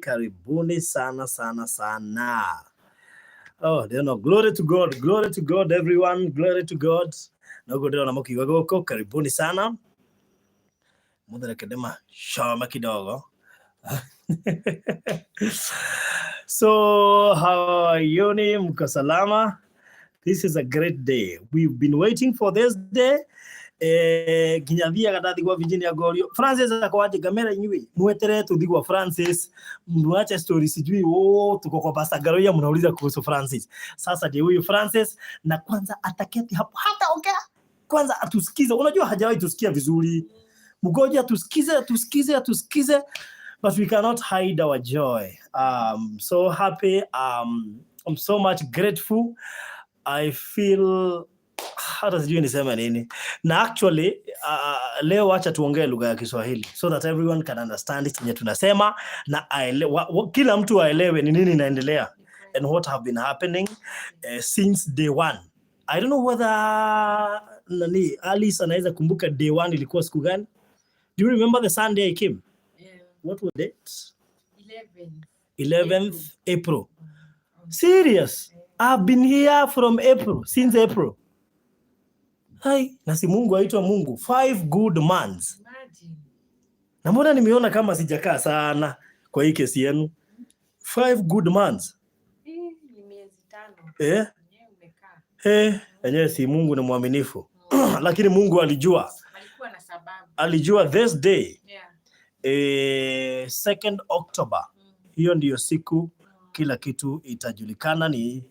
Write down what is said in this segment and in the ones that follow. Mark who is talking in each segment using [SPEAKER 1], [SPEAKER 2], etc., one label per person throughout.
[SPEAKER 1] karibuni sana sana sana. Oh, they know. Glory to God everyone, glory to God. Nago ndio na moki wako, karibuni sana. Mudara kadema shama kidogo. So, how are you? Mko salama? This is a great day. We've been waiting for this day. Kinyavia kadathi kwa Virginia Gorio. Francis akawaje kamera nyui. Muetere tudigwa Francis. Mwache story sijui tuko kwa Pastor Garoya mnauliza kuhusu Francis. Sasa je huyu Francis na kwanza ataketi hapo hata ongea. Kwanza atusikize. Unajua hajawahi tusikia vizuri. Mgoja atusikize. But we cannot hide our joy. So happy. I'm so much grateful. I feel hata sijui niseme nini. Na actually leo acha tuongee lugha ya Kiswahili so that everyone can understand it yenye tunasema na kila mtu aelewe ni nini inaendelea and what have been happening since day one. I don't know whether Alice anaweza kumbuka day one ilikuwa siku gani? Do you remember the Sunday I came? Yeah. What was it? 11th April. Serious? I've been here from April, since April. Hai, na si Mungu aitwa Mungu. 5 good months. Imagine. Na mbona nimeona kama sijakaa sana kwa hii kesi yenu. 5 good months. Ni miezi 5. Yenyewe si Mungu ni mwaminifu. Lakini Mungu alijua. Alikuwa na sababu. Alijua this day. Yeah. 2nd October. Hiyo ndiyo siku kila kitu itajulikana ni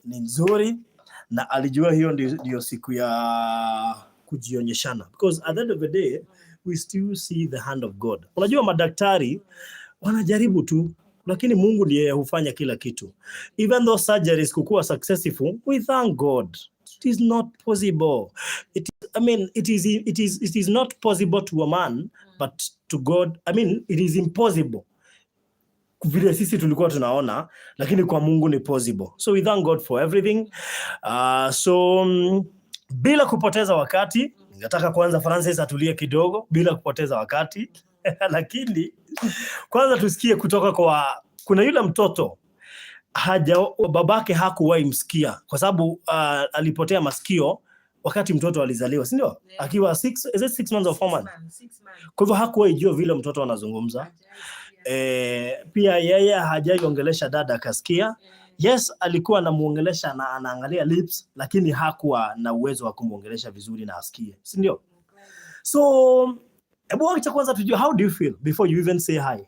[SPEAKER 1] nzuri. Na alijua hiyo ndio siku ya kujionyeshana. Because at the end of the day, we still see the hand of God. Unajua madaktari wanajaribu tu, lakini Mungu ndiye hufanya kila kitu. Even though surgeries kukuwa successful, we thank God. It is not possible. It is not possible to a man, but to God, it is impossible. Vile sisi tulikuwa tunaona, lakini kwa Mungu ni possible. So we thank God for everything. Bila kupoteza wakati, ningetaka kwanza Francis atulie kidogo bila kupoteza wakati. Lakini kwanza tusikie kutoka kuna yule mtoto babake hakuwahi msikia kwa sababu alipotea masikio wakati mtoto alizaliwa, si ndio? Yeah. Akiwa 6 months or 4 months. 6 months. Kwa hivyo hakuwahi jua vile mtoto anazungumza. Pia yeye hajaiongelesha dada akasikia. Yes, alikuwa anamuongelesha na anaangalia lips, lakini hakuwa na uwezo wa kumuongelesha vizuri na asikie, si ndio? So, acha kwanza tujue, how do you feel before you even say hi?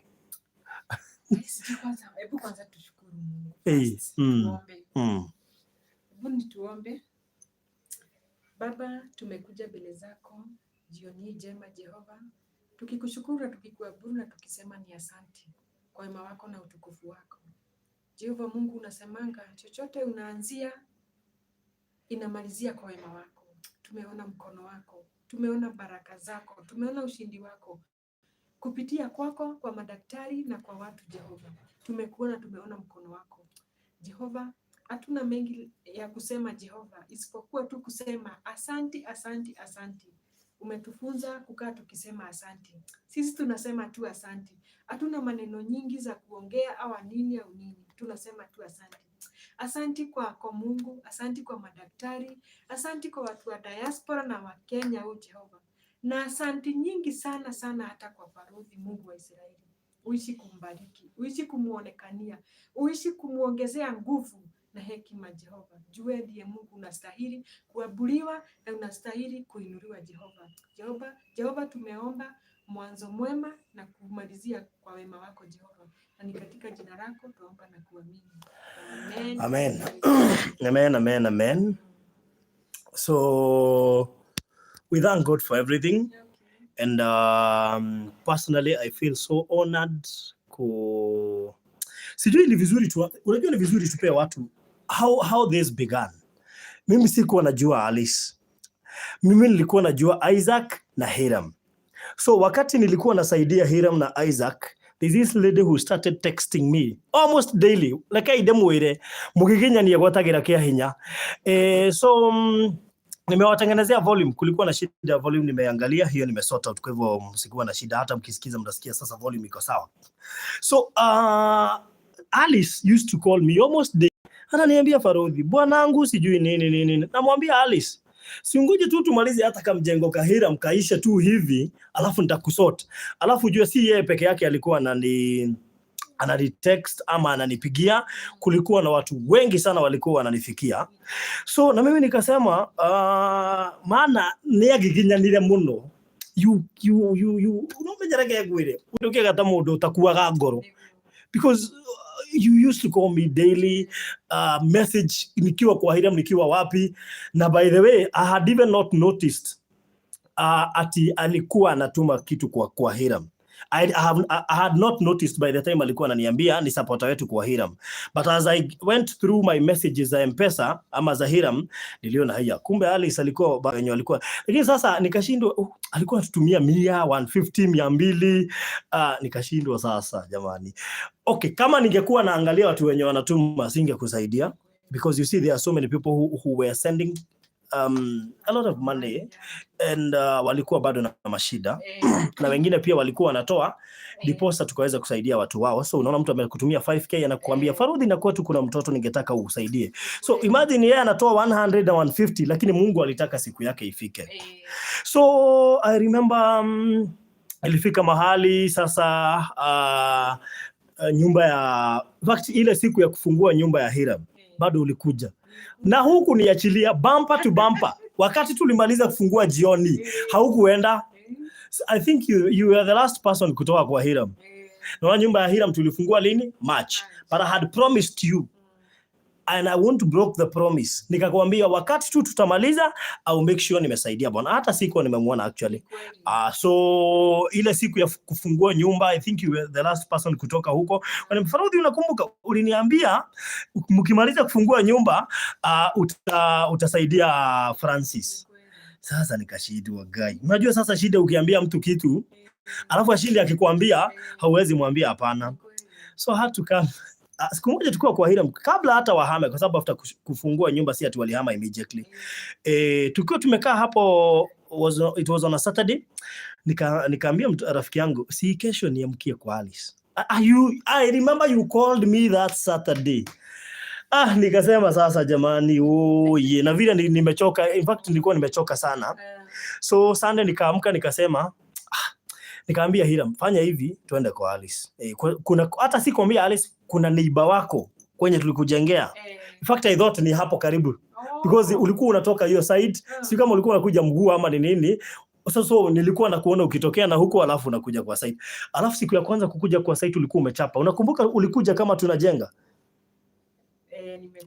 [SPEAKER 1] Kwanza tushukuru Mungu. Tuombe. Baba, tumekuja mbele zako jioni njema Jehova. Tukikushukuru na tukikuabudu na tukisema ni asante kwa wema wako na utukufu wako. Jehova Mungu, unasemanga chochote unaanzia inamalizia kwa wema wako. Tumeona mkono wako, tumeona baraka zako, tumeona ushindi wako kupitia kwako kwa madaktari na kwa watu Jehova. Tumeona mkono wako Jehova. Hatuna mengi ya kusema Jehova isipokuwa tu kusema asante. Umetufunza kukaa tukisema asante. Sisi tunasema tu asante. Hatuna maneno nyingi za kuongea au nini. Tunasema tu asante. Asante kwa Mungu, asante kwa madaktari, asante kwa watu wa diaspora na wa Kenya Jehova. Na asante nyingi sana hata kwa Faruthi Mungu wa Israeli. Uishi kumbariki, uishi kumuonekania, uishi kumuongezea nguvu na hekima Jehova. Jue ndiye Mungu unastahili kuabudiwa na unastahili kuinuliwa Jehova, tumeomba mwanzo mwema na kumalizia kwa wema wako Jehova. Na ni katika jina lako tuomba na kuamini. Amen. So we thank God for everything. And personally I feel so honored sijui ni vizuri unajua ni vizuri tupe watu how this began. Mimi sikuwa najua Alice. Mimi nilikuwa najua Isaac na Hiram. So wakati nilikuwa nasaidia Hiram na Isaac, there's this lady who started texting me almost daily. Like I demwire mugiginya ni agwatagira kia hinya. So Nimewatengenezea volume, kulikuwa na shida ya volume, nimeangalia hiyo, nimesort out, kwa hivyo msikuwa na shida, hata mkisikiza mtasikia sasa volume iko sawa. So Alice used to call me almost day, ananiambia Farodhi, bwanangu sijui nini. Namwambia Alice, siungoje tu tumalize hata kama mjengo kahira mkaisha tu hivi, alafu nitakusort. Alafu jua si yeye peke yake alikuwa ananitext ama ananipigia, kulikuwa na watu wengi sana walikuwa wananifikia. So na mimi nikasema maana niagiginyanire muno you unomenyerege gwire udoke gata mundu utakuaga ngoro, because you used to call me daily, message nikiwa kwa Hiram nikiwa wapi. Na by the way I had even not noticed ati alikuwa anatuma kitu kwa Hiram. I had not noticed by the time alikuwa ananiambia ni supporter wetu kwa Hiram, but as I went through my messages za M-Pesa ama za Hiram, niliona haya kumbe Alice alikuwa wenye alikuwa, lakini sasa nikashindwa, alikuwa atutumia 100, 150, 200, nikashindwa sasa jamani. Okay, kama ningekuwa naangalia watu wenye wanatuma singekusaidia, because you see there are so many people who were sending a lot of money and walikuwa bado na mashida na wengine pia walikuwa wanatoa deposit tukaweza kusaidia watu wao. So unaona mtu amekutumia 5k anakuambia Farodhi, na kwetu kuna mtoto ningetaka usaidie. So imagine yeye anatoa 100 na 150, lakini Mungu alitaka siku yake ifike. So I remember ilifika mahali sasa nyumba ya fact ile siku ya kufungua nyumba ya Hiram bado ulikuja na huku niachilia bumper to bumper. Wakati tulimaliza kufungua jioni haukuenda. I think you were the last person kutoka kwa Hiram. Na nyumba ya Hiram tulifungua lini? March. But I had promised you and I won't break the promise. Nikakwambia wakati tu tutamaliza I'll make sure nimesaidia bwana. Hata siku nimemwona actually. So ile siku ya kufungua nyumba I think you were the last person kutoka huko. Farodhi, unakumbuka uliniambia mkimaliza kufungua nyumba utasaidia Francis. Sasa nikashindwa guy. Unajua sasa shida ukiambia mtu kitu alafu ashinde akikwambia hauwezi mwambia hapana. So I had to come. Siku moja tukua kwa Hiram kabla hata wahame, kwa sababu after kufungua nyumba si ati walihama immediately. Tukio tumekaa hapo, it was on a Saturday. Nikaambia rafiki yangu, si kesho niamkie kwa Alice. I remember you called me that Saturday. Nikasema sasa jamani, na vile nimechoka, in fact nilikuwa nimechoka sana. So Sunday nikaamka nikasema nikaambia Hiram, fanya hivi tuende kwa Alice. Kuna hata sikwambia Alice, kuna neighbor wako kwenye tulikujengea. In fact I thought ni hapo karibu. Because ulikuwa unatoka hiyo side, si kama ulikuwa unakuja mguu ama ni nini. So nilikuwa nakuona ukitokea na huko alafu unakuja kwa site. Alafu siku ya kwanza kukuja kwa site ulikuwa umechapa. Unakumbuka ulikuja kama tunajenga?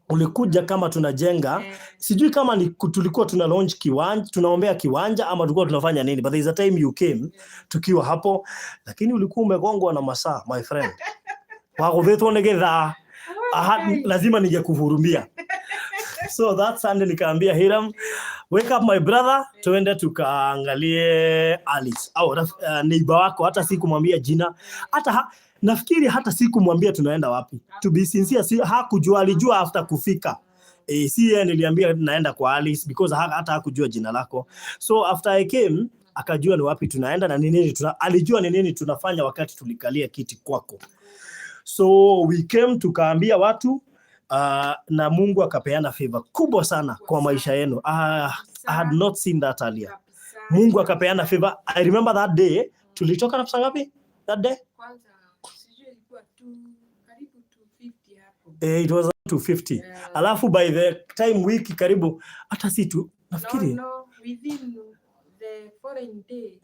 [SPEAKER 1] Ulikuja kama tunajenga. Sijui kama ni tulikuwa tuna launch kiwanja, tunaombea kiwanja ama tulikuwa tunafanya nini, but there is a time you came tukiwa hapo, lakini ulikuwa umegongwa na masaa my friend. Wako vetu onegeza lazima ningekuhurumia. So that Sunday nikaambia Hiram, wake up my brother, tuende tukaangalie Alice au neighbor wako. Hata sikumwambia jina, hata nafikiri hata sikumwambia tunaenda wapi. To be sincere, hakujua, alijua after kufika. Si yeye niliambia naenda kwa Alice because hata hakujua jina lako. So after I came akajua ni wapi tunaenda na nini alijua ni nini tunafanya wakati tulikalia kiti kwako. So we came tukaambia watu na Mungu akapeana favor kubwa sana kwa maisha yenu. I had not seen that earlier. Mungu akapeana favor. I remember that day tulitoka na pesa ngapi that day? Kwanza sijui ilikuwa karibu 250 hapo. It was 250. Alafu by the time wiki karibu hata si tu nafikiri no, within the foreign day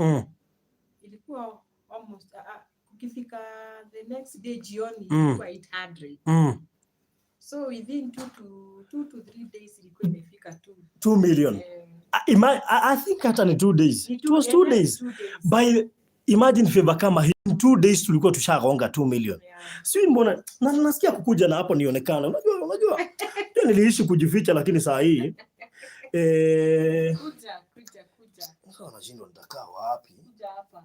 [SPEAKER 1] ilikuwa almost ukifika the next day jioni ilikuwa 800. So within 2 to 3 days ilikuwa imefika 2 million. I think hata ni 2 days. It was 2 days. By imagine favor kama hii 2 days tulikuwa tushagonga 2 million. Sio mbona nasikia kukuja na hapo nionekana. Unajua. Ndio niliishi kujificha, lakini saa hii kuja. Sasa nashinda nitakaa wapi? Kuja hapa.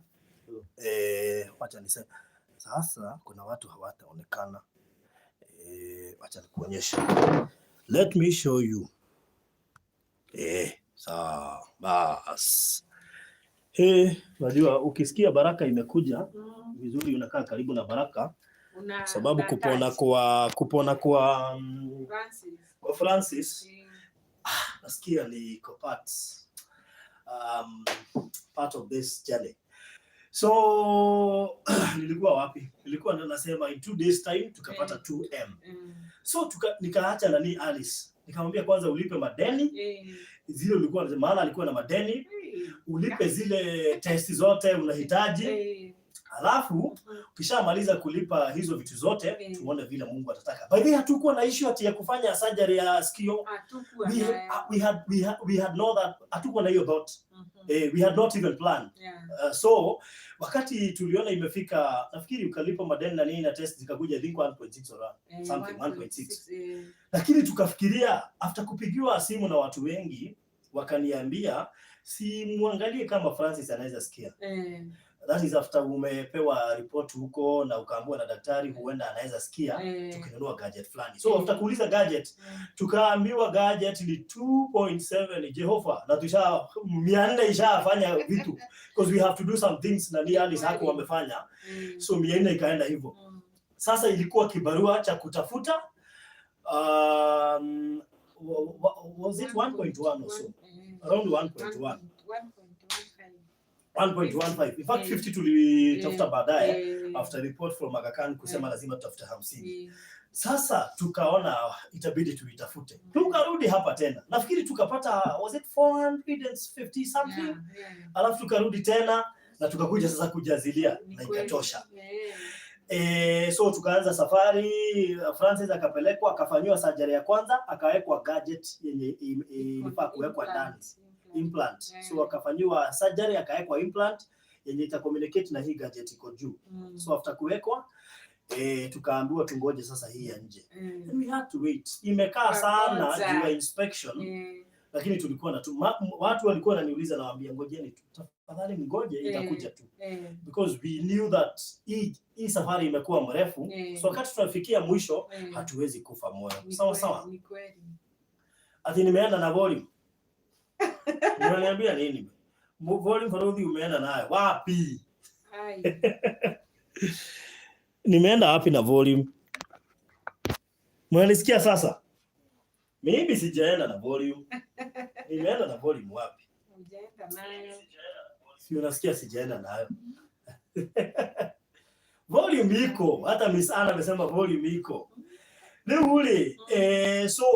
[SPEAKER 1] Wacha niseme. Sasa kuna watu hawataonekana. Wacha nikuonyeshe. Let me show you. Sawa, bas. Unajua ukisikia baraka imekuja vizuri, unakaa karibu na baraka sababu kupona kwa Francis nasikia ni part of this journey. So nilikuwa wapi? Nilikuwa nasema in 2 days time tukapata 2M. So nikaacha nani Alice. Nikamwambia kwanza ulipe madeni. Zile ulikuwa maana alikuwa na madeni. Ulipe zile testi zote unahitaji. Alafu ukishamaliza kulipa hizo vitu zote tuone vile Mungu atataka. By the way hatukuwa na issue ati ya kufanya surgery ya sikio. We had know that hatukuwa na hiyo thought. We had not even planned. So wakati tuliona imefika nafikiri ukalipa madeni na nini na test zikakuja I think 1.6 or something 1.6. Lakini tukafikiria after kupigiwa simu na watu wengi wakaniambia si muangalie kama Francis anaweza sikia. That is after umepewa report huko na ukaambiwa na daktari huenda anaweza sikia tukinunua gadget fulani. So after kuuliza gadget tukaambiwa gadget ni 2.7 Jehova na 400 ishafanya vitu because we have to do some things na ni Alice hapo wamefanya. So 400 ikaenda hivyo. Sasa ilikuwa kibarua cha kutafuta was it 1.1 or so? Around 1.1. 1.15. In fact 50 tulitafuta baadaye after report from Aga Khan kusema lazima tutafute 50. Sasa tukaona itabidi tuitafute. Tukarudi hapa tena. Nafikiri tukapata was it 450 something? Alafu tukarudi tena na tukakuja sasa kujazilia na ikatosha. So tukaanza safari. Francis akapelekwa akafanywa surgery ya kwanza akawekwa gadget yenye ilifaa kuwekwa ndani. Implant. So akafanywa surgery akawekwa implant yenye ita communicate na hii gadget iko juu. So after kuwekwa tukaambiwa tungoje sasa hii ya nje. And we had to wait. Imekaa sana juu ya inspection. Lakini tulikuwa na watu walikuwa wananiuliza nawaambia ngojeni tafadhali ngoje itakuja tu. Because we knew that hii safari imekuwa mrefu. So wakati tunafikia mwisho hatuwezi kufa moyo. Sawa. Ni kweli. Ati nimeenda na volume. Unaniambia nini? Volume Farodhi umeenda nayo. Wapi? Nimeenda wapi na volume? Mwanisikia sasa? Mimi sijaenda na volume. Nimeenda na volume wapi? Sijaenda nayo. Si unasikia sijaenda nayo. Volume iko. Hata Miss Anna amesema volume iko. Leo ule so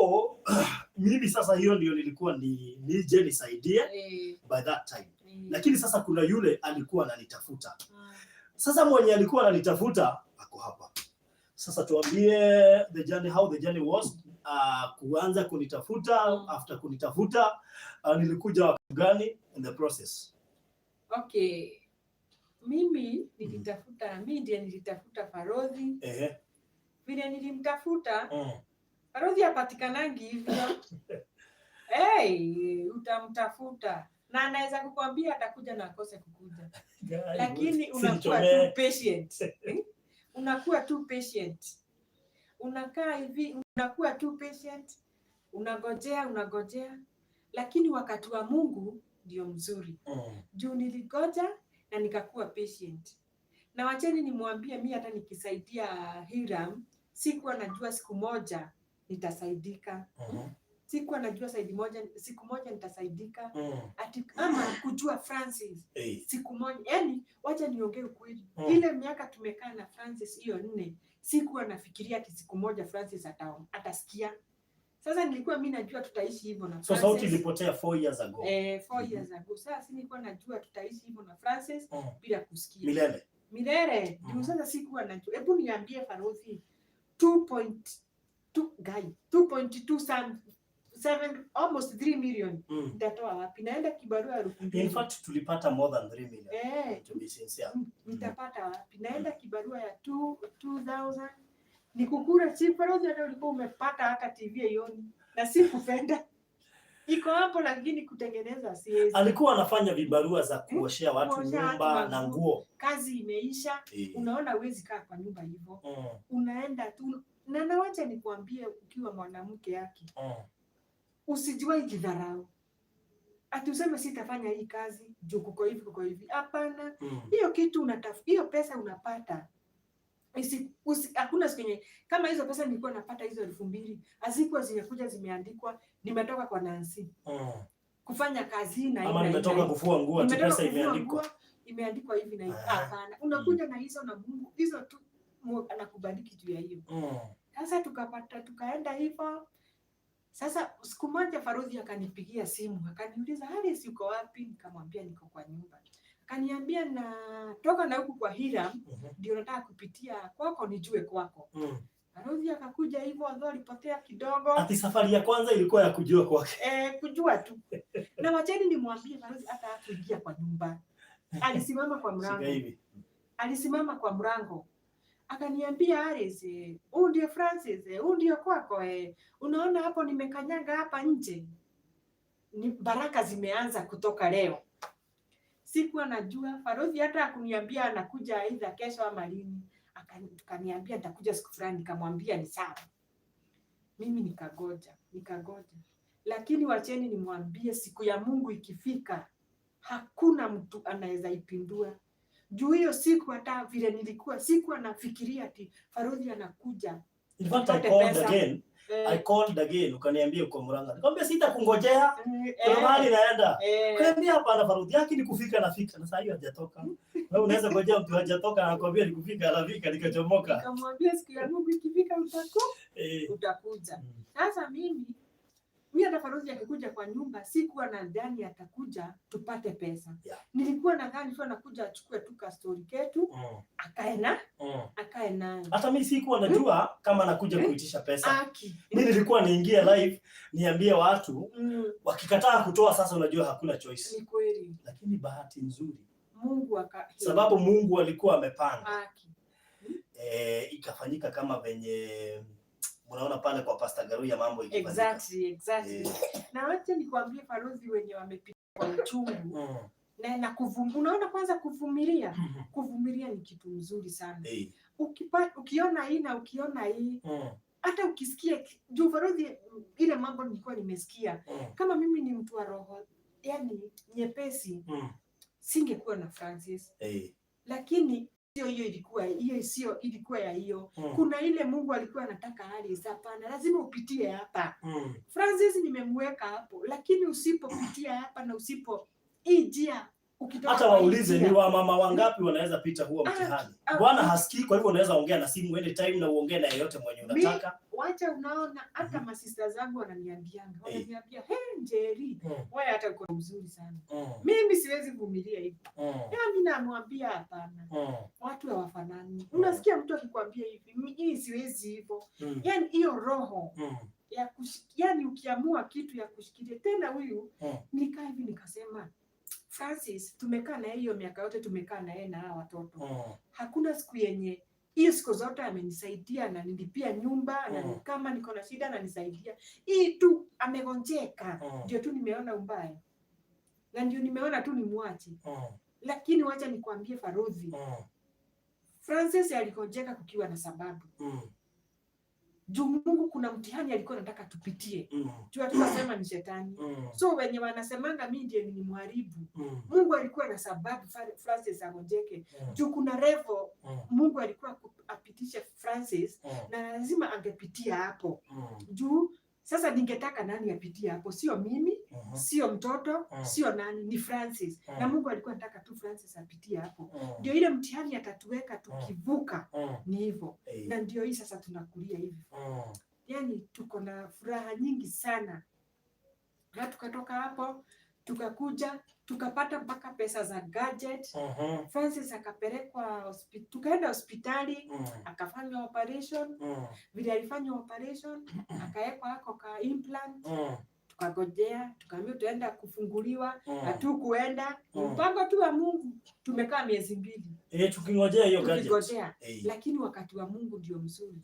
[SPEAKER 1] mimi sasa hiyo ndio nilikuwa nije nisaidie by that time. Lakini sasa kuna yule alikuwa ananitafuta. Sasa mwenye alikuwa ananitafuta ako hapa. Sasa tuambie how the journey was. Kuanza kunitafuta, after kunitafuta nilikuja wakati gani in the process.
[SPEAKER 2] Okay. Mimi nilitafuta Farodhi. Vile nilimtafuta Farodhi apatikanangi hivyo. Utamtafuta na anaweza kukwambia atakuja na akose kukuja. Lakini unakuwa too patient. Unakuwa too patient. Unakaa hivi, unakuwa too patient. Unagojea. Lakini wakati wa Mungu ndio mzuri. Juu niligoja na nikakuwa patient. Na wacheni nimwambie mimi hata nikisaidia Hiram sikuwa najua siku moja nitasaidika. Sikuwa najua siku moja nitasaidika. Ati ama kujua Francis siku moja. Yaani wacha niongee ukweli. Ile miaka tumekaa na Francis hiyo 4 sikuwa nafikiria ati siku moja Francis atasikia. Sasa nilikuwa mimi najua tutaishi hivyo na Francis.
[SPEAKER 1] So sauti ilipotea 4 years ago.
[SPEAKER 2] 4 years ago. Sasa nilikuwa najua tutaishi hivyo na Francis bila kusikia. Milele. Sasa sikuwa najua. Hebu niambie Farodhi 2.2 almost 3 million. Nitatoa wapi? Naenda kibarua ya 2,000.
[SPEAKER 1] In fact tulipata more than 3 million. To be sincere.
[SPEAKER 2] Nitapata wapi? Naenda kibarua ya 2,000. Nikukura si Farodhi hata ulikuwa umepata hata TV hioni. Na si kufenda. Iko hapo lakini kutengeneza siwezi.
[SPEAKER 1] Alikuwa anafanya vibarua za kuoshea watu nyumba na nguo.
[SPEAKER 2] Kazi imeisha. Unaona huwezi kaa kwa nyumba hivyo. Unaenda tu na nawacha nikwambie ukiwa mwanamke yake. Usijua ikidharau. ati useme sitafanya hii kazi juu kuko hivi. Hapana. Hiyo kitu hiyo pesa unapata. Hakuna siku yenye kama hizo pesa nilikuwa napata hizo 2,000 hazikuwa zinakuja zimeandikwa nimetoka kwa Nancy kufanya kazi na
[SPEAKER 1] ama nimetoka kufua nguo ati pesa
[SPEAKER 2] imeandikwa hivi na hivi. Hapana. Unakuja na hizo na Mungu hizo tu anakubariki juu ya hiyo. Sasa tukaenda hivyo. Sasa siku moja Farodhi akanipigia simu akaniuliza Alice uko wapi? Nikamwambia niko kwa nyumba. Akaniambia natoka na huku kwa Hiram ndio nataka kupitia kwako nijue kwako. Farodhi akakuja hivyo adho alipotea kidogo.
[SPEAKER 1] Ati safari ya kwanza ilikuwa ya kujua kwake.
[SPEAKER 2] Kujua tu. Na wacheni nimwambie Farodhi hata hakuingia kwa nyumba. Alisimama kwa mlango. Akaniambia Alice, huyu ndio Francis, huyu ndio kwako unaona hapo nimekanyaga hapa nje. Ni baraka zimeanza kutoka leo. Sikuwa najua Farodhi hata akuniambia anakuja aidha kesho ama lini. Akaniambia nitakuja siku fulani, nikamwambia ni sawa. Mimi nikagoja. Lakini wacheni nimwambie siku ya Mungu ikifika hakuna mtu anaweza ipindua. Juu hiyo siku hata vile nilikuwa siku anafikiria ati Farodhi anakuja.
[SPEAKER 1] In fact I called again ukaniambia uko Murang'a. Nikamwambia sitakungojea. Kuna mahali naenda. Kaniambia hapana Farodhi yake ni kufika nafika. Na sasa hiyo hajatoka. Wewe unaweza ngojea mtu hajatoka na akwambia nikufika anafika nikachomoka.
[SPEAKER 2] Nikamwambia siku ya Mungu ikifika utakuja. Sasa mimi hata Farodhi akikuja kwa nyumba sikuwa nadhani atakuja tupate pesa. Nilikuwa nadhani tu anakuja achukue tu ka story ketu akae nayo.
[SPEAKER 1] Hata mimi sikuwa najua kama anakuja kuitisha pesa. Mimi nilikuwa niingie live niambie watu wakikataa kutoa sasa unajua hakuna choice.
[SPEAKER 2] Ni kweli.
[SPEAKER 1] Lakini bahati nzuri
[SPEAKER 2] Mungu
[SPEAKER 1] sababu Mungu alikuwa amepanga. Ikafanyika kama venye unaona pale kwa Pastor Garuya mambo ikifanyika.
[SPEAKER 2] Exactly. Na wacha nikwambie Farodhi wenye wamepitia kwa uchungu. Na unaona kwanza kuvumilia. Kuvumilia ni kitu mzuri sana. Ukiona hii na ukiona hii. Hata ukisikia juu Farodhi ile mambo nilikuwa nimesikia. Kama mimi ni mtu wa roho yani nyepesi singekuwa na Francis. Lakini hiyo ilikuwa ya hiyo. Kuna ile Mungu alikuwa anataka Alice hapana lazima upitie hapa. Francis nimemweka hapo lakini usipopitia hapa na hii njia ukitoka
[SPEAKER 1] hata waulize ni wa mama wangapi wanaweza pita huo mtihani. Bwana hasikii kwa hivyo unaweza ongea na simu anytime na uongee na yeyote mwenye unataka.
[SPEAKER 2] Wacha unaona hata masista zangu wananiambia Njeri wewe hata uko mzuri sana. Mimi siwezi vumilia hivyo. Mimi namwambia hapana. Watu hawafanani. Unasikia mtu akikwambia hivi mimi siwezi hivyo. Yaani hiyo roho yani ukiamua kitu ya kushikilia tena huyu nikaa hivi nikasema Francis tumekaa na hiyo miaka yote tumekaa na yeye na hawa watoto. Hakuna siku yenye hiyo siku zote amenisaidia na nilipia nyumba na kama niko na shida ananisaidia. Hii tu amegonjeka ndio tu nimeona ubaya. Na ndio nimeona tu nimwache. Lakini wacha nikwambie Farodhi. Francis aligonjeka kukiwa na sababu. Juu Mungu kuna mtihani alikuwa anataka tupitie. Juu atusema ni shetani. So wenye wanasemanga mimi ndiye ni mharibu. Mungu alikuwa na sababu Francis agonjeke. Juu kuna level Mungu alikuwa apitishe Francis na lazima angepitia hapo. Juu sasa ningetaka nani apitie hapo? Sio mimi, sio mtoto, sio nani, ni Francis. Na Mungu alikuwa anataka tu Francis apitie hapo. Ndio ile mtihani atatuweka tukivuka ni hivyo. Na ndio hii sasa tunakulia hivi. Yaani tuko na furaha nyingi sana. Na tukatoka hapo, tukakuja, tukapata mpaka pesa za gadget. Francis akapelekwa hospitali, tukaenda hospitali, akafanya operation. Vile alifanya operation, akawekwa hako ka implant. Tukagojea, tukaambiwa tuenda kufunguliwa, hatukuenda. Mpango tu wa Mungu, tumekaa miezi 2.
[SPEAKER 1] Tukingojea hiyo gadget.
[SPEAKER 2] Lakini wakati wa Mungu ndio mzuri.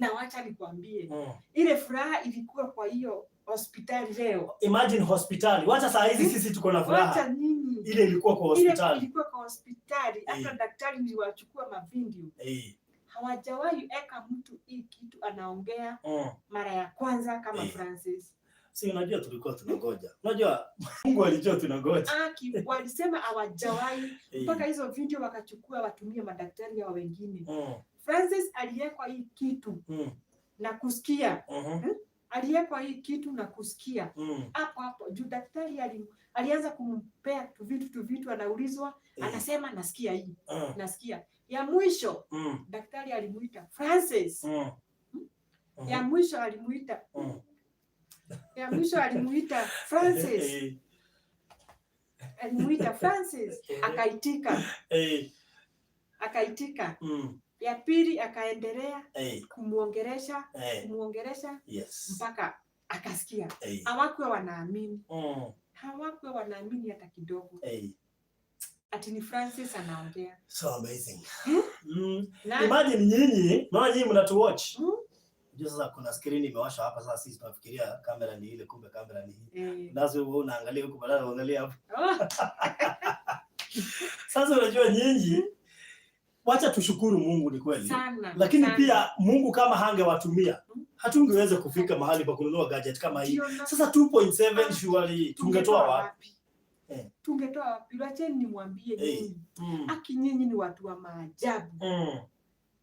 [SPEAKER 2] Na wacha nikwambie, ile furaha ilikuwa kwa hiyo hospitali leo.
[SPEAKER 1] Imagine hospitali. Wacha saa hizi sisi tuko na furaha.
[SPEAKER 2] Wacha nini?
[SPEAKER 1] Ile ilikuwa kwa hospitali.
[SPEAKER 2] Ile ilikuwa kwa hospitali. Hata daktari niliwachukua mavideo. Hawajawahi eka mtu hii kitu anaongea mara ya kwanza kama Francis.
[SPEAKER 1] Si unajua tulikuwa tunangoja. Unajua Mungu alijua tunangoja.
[SPEAKER 2] Walisema hawajawahi mpaka hizo video wakachukua watumie madaktari hao wengine. Francis aliyekwa hii kitu na kusikia. Aliyekwa hii kitu na kusikia. Hapo juu daktari alianza kumpea vitu anaulizwa, anasema nasikia hii. Nasikia. Ya mwisho daktari alimuita Francis. Ya mwisho alimuita Francis. Alimuita Francis akaitika. Akaitika. Ya pili akaendelea kumuongelesha mpaka akasikia. Hawakuwa wanaamini. Hawakuwa wanaamini hata kidogo. Ati ni Francis anaongea.
[SPEAKER 1] So amazing. Imagine nyinyi mnatu watch. Sasa kuna screen imewasha hapa, sasa sisi tunafikiria kamera ni ile, kumbe kamera ni hii. Nazo wewe unaangalia huko, badala uangalia hapo. Sasa unajua nyinyi, wacha tushukuru Mungu, ni kweli. Lakini pia Mungu kama hangewatumia, hatungeweza kufika mahali pa kununua gadget kama hii. Sasa 2.7 surely tungetoa wapi?
[SPEAKER 2] Tungetoa wapi? Wacheni nimwambie nyinyi. Aki nyinyi ni watu wa maajabu.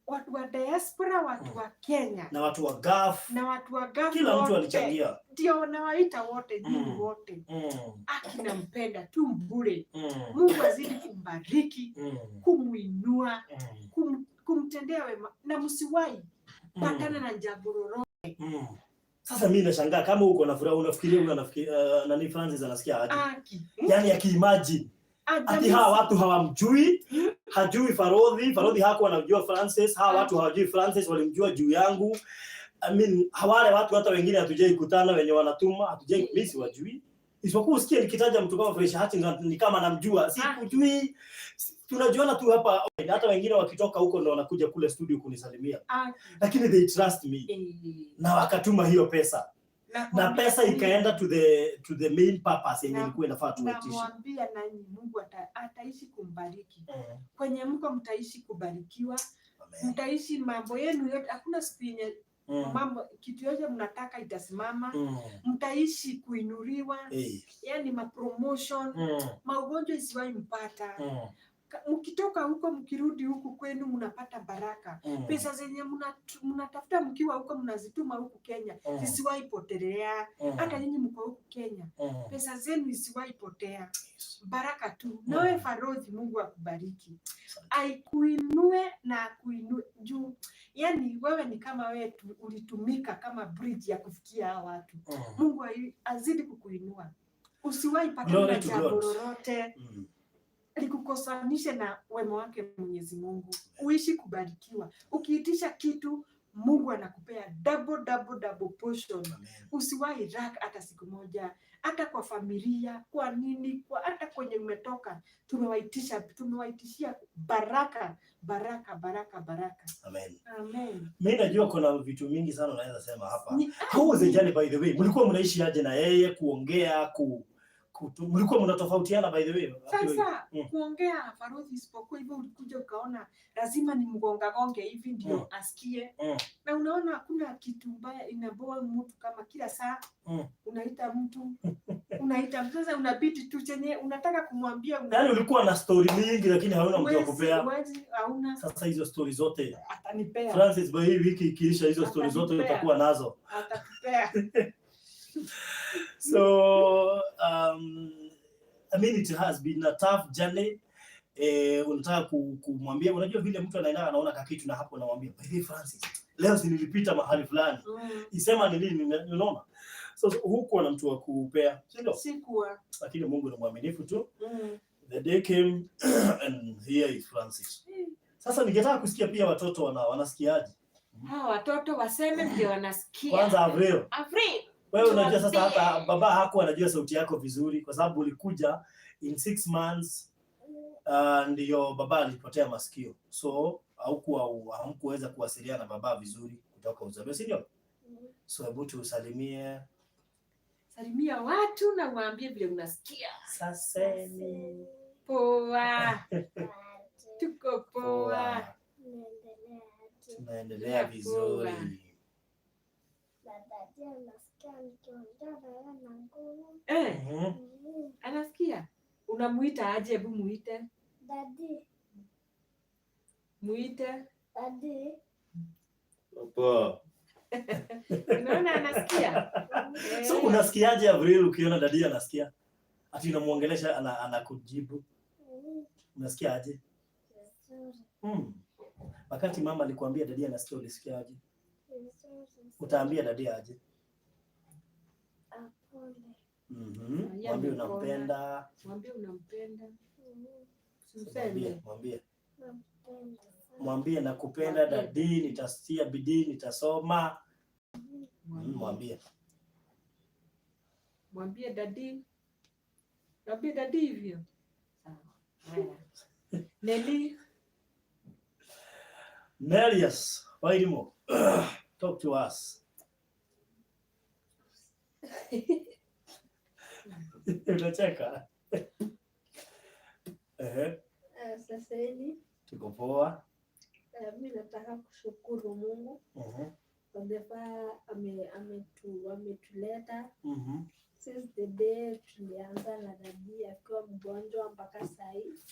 [SPEAKER 2] Watu wa diaspora, watu wa Kenya
[SPEAKER 1] na watu wa Gulf, kila mtu alichangia.
[SPEAKER 2] Ndio nawaita wote nyinyi wote. Aki nampenda tu bure. Mungu azidi kumbariki, kumuinua, kumtendea wema na msiwahi patana na jambo lolote.
[SPEAKER 1] Sasa mimi nashangaa kama uko na furaha, unafikiria nani Francis anasikia aje? Yaani akiimagine ati hawa watu hawamjui, hajui Farodhi hakuwa anajua Francis, hawa watu hawajui Francis, walimjua juu yangu. I mean, wale watu hata wengine hatujai kutana, wenye wanatuma hatujai, mimi siwajui. Isipokuwa usikie nikitaja mtu kama Fresh Hati ni kama namjua, sikujui. Tunajuana tu hapa, hata wengine wakitoka huko ndio wanakuja kule studio kunisalimia. Lakini they trust me. Na wakatuma hiyo pesa. Na pesa ikaenda to the main purpose yenye ilikuwa inafaa tuitishe.
[SPEAKER 2] Namwambia nani Mungu ataishi kumbariki. Kwenye mko mtaishi kubarikiwa. Mtaishi mambo yenu yote, hakuna siku yenye mambo kitu yote mnataka itasimama. Mtaishi kuinuliwa. Yaani promotion, maugonjwa isiwahi mpata. Mkitoka huko mkirudi huku kwenu mnapata baraka. Pesa zenye mnatafuta mkiwa huko mnazituma huku Kenya zisiwahi potelea. Hata nyinyi mko huku Kenya, pesa zenu zisiwahi potea. Baraka tu. Nawe Farodhi, Mungu akubariki. Aikuinue na akuinue juu. Yaani wewe ni kama wewe ulitumika kama bridge ya kufikia hawa watu. Mungu azidi kukuinua. Usiwahi patana na jambo lolote likukosanishe na wema wake Mwenyezi Mungu. Uishi kubarikiwa. Ukiitisha kitu Mungu anakupea double portion. Usiwahi lack hata siku moja, hata kwa familia, kwa nini, kwa hata kwenye umetoka, tumewaitishia baraka. Amen.
[SPEAKER 1] Mimi najua kuna vitu mingi sana unaweza sema hapa. How was the journey by the way? Mlikuwa mnaishi aje na yeye, kuongea, mlikuwa mnatofautiana by the way?
[SPEAKER 2] Sasa kuongea Farodhi, isipokuwa hivyo ulikuja ukaona lazima ni mgonge hivi ndio asikie. Na unaona hakuna kitu mbaya inaboa mtu kama kila saa unaita mtu sasa unabidi tu chenye unataka kumwambia.
[SPEAKER 1] Yaani ulikuwa na story mingi lakini hauna mtu wa kupea.
[SPEAKER 2] Hauna.
[SPEAKER 1] Sasa hizo story zote
[SPEAKER 2] atanipea
[SPEAKER 1] Francis, by hii wiki ikiisha hizo story zote utakuwa nazo.
[SPEAKER 2] Atakupea.
[SPEAKER 1] So I mean it has been a tough journey. Unataka kumwambia, unajua vile mtu anaona kakitu na hapo namwambia, by the Francis, leo si nilipita mahali fulani. Isema ni nini, unaona? So huko na mtu wa kupea, sio?
[SPEAKER 2] Sikuwa.
[SPEAKER 1] Lakini Mungu ni mwaminifu tu. The day came and here is Francis. Sasa ningetaka kusikia pia watoto wanasikiaje.
[SPEAKER 2] Watoto waseme ndio wanasikia.
[SPEAKER 1] Kwanza Avril. Wewe unajua sasa hata baba hakuwa anajua sauti yako vizuri kwa sababu ulikuja in 6 months ndio baba alipotea masikio. So hamkuweza kuwasiliana na baba vizuri kutoka uzaliwa, si ndio? So hebu tusalimia
[SPEAKER 2] watu na waambie vile unasikia.
[SPEAKER 1] Sasa
[SPEAKER 2] poa. Tuko poa.
[SPEAKER 1] Tunaendelea vizuri.
[SPEAKER 2] Anasikia? Unamuita aje? Hebu muite.
[SPEAKER 3] Daddy.
[SPEAKER 2] Muite.
[SPEAKER 3] Daddy.
[SPEAKER 1] Poa.
[SPEAKER 2] Unaona anasikia?
[SPEAKER 1] So unasikiaje Avril ukiona dadi anasikia? Ati unamuongelesha anakujibu. Unasikiaje? Wakati mama alikwambia dadi anasikia ulisikiaje? Utaambia dadi aje? Mwambie unampenda.
[SPEAKER 2] Mwambie unampenda.
[SPEAKER 1] Mwambie nakupenda dadi, nitatia bidii, nitasoma. Mwambie.
[SPEAKER 2] Mwambie dadi. Mwambie dadi hivyo. Sawa. Nelly.
[SPEAKER 1] Nelius, Wairimo. Talk to us. Unacheka?
[SPEAKER 3] Sasa hivi
[SPEAKER 1] tuko poa.
[SPEAKER 3] Mimi nataka kushukuru Mungu. Kwa sababu ametuleta. Since the day tulianza na dadi akiwa mgonjwa mpaka sasa hivi.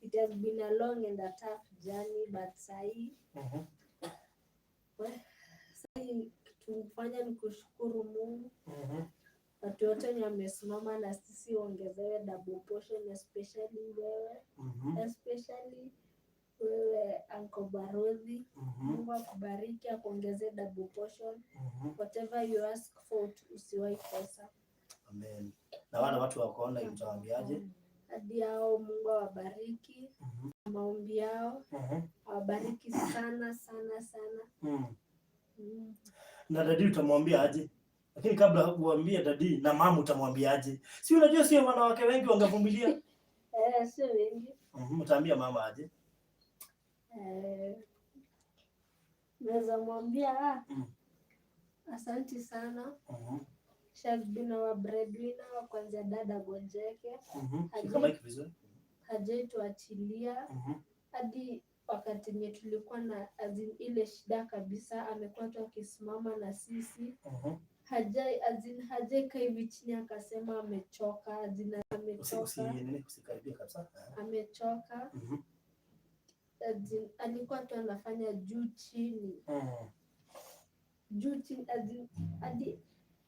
[SPEAKER 3] It has been a long and a tough journey, but sahi tumfanya ni kushukuru Mungu. Watu wote ni wamesimama na sisi, ongezewe double portion, especially wewe. Especially wewe Uncle Barozi. Mungu akubariki, akuongezee double portion. Whatever you ask for, usiwahi kosa.
[SPEAKER 1] Amen. Na wale watu wakaona mtawaambiaje?
[SPEAKER 3] Hadi hao Mungu awabariki. Maombi yao awabariki sana sana sana.
[SPEAKER 1] Na dadi utamwambia aje? Lakini kabla kuambia dadi na mama utamwambia aje? Si unajua sio wanawake wengi wangevumilia?
[SPEAKER 3] Sio wengi.
[SPEAKER 1] Utaambia mama aje?
[SPEAKER 3] Naweza mwambia asante sana. She has been our breadwinner kwanza dada gonjeke. Hajaituachilia. Hadi wakati nye tulikuwa na ile shida kabisa, amekuwa tu akisimama na sisi. Hajai kai hivi chini akasema amechoka.
[SPEAKER 1] Usikaribia kabisa.
[SPEAKER 3] Amechoka. Alikuwa tu anafanya juu chini. Juu chini hadi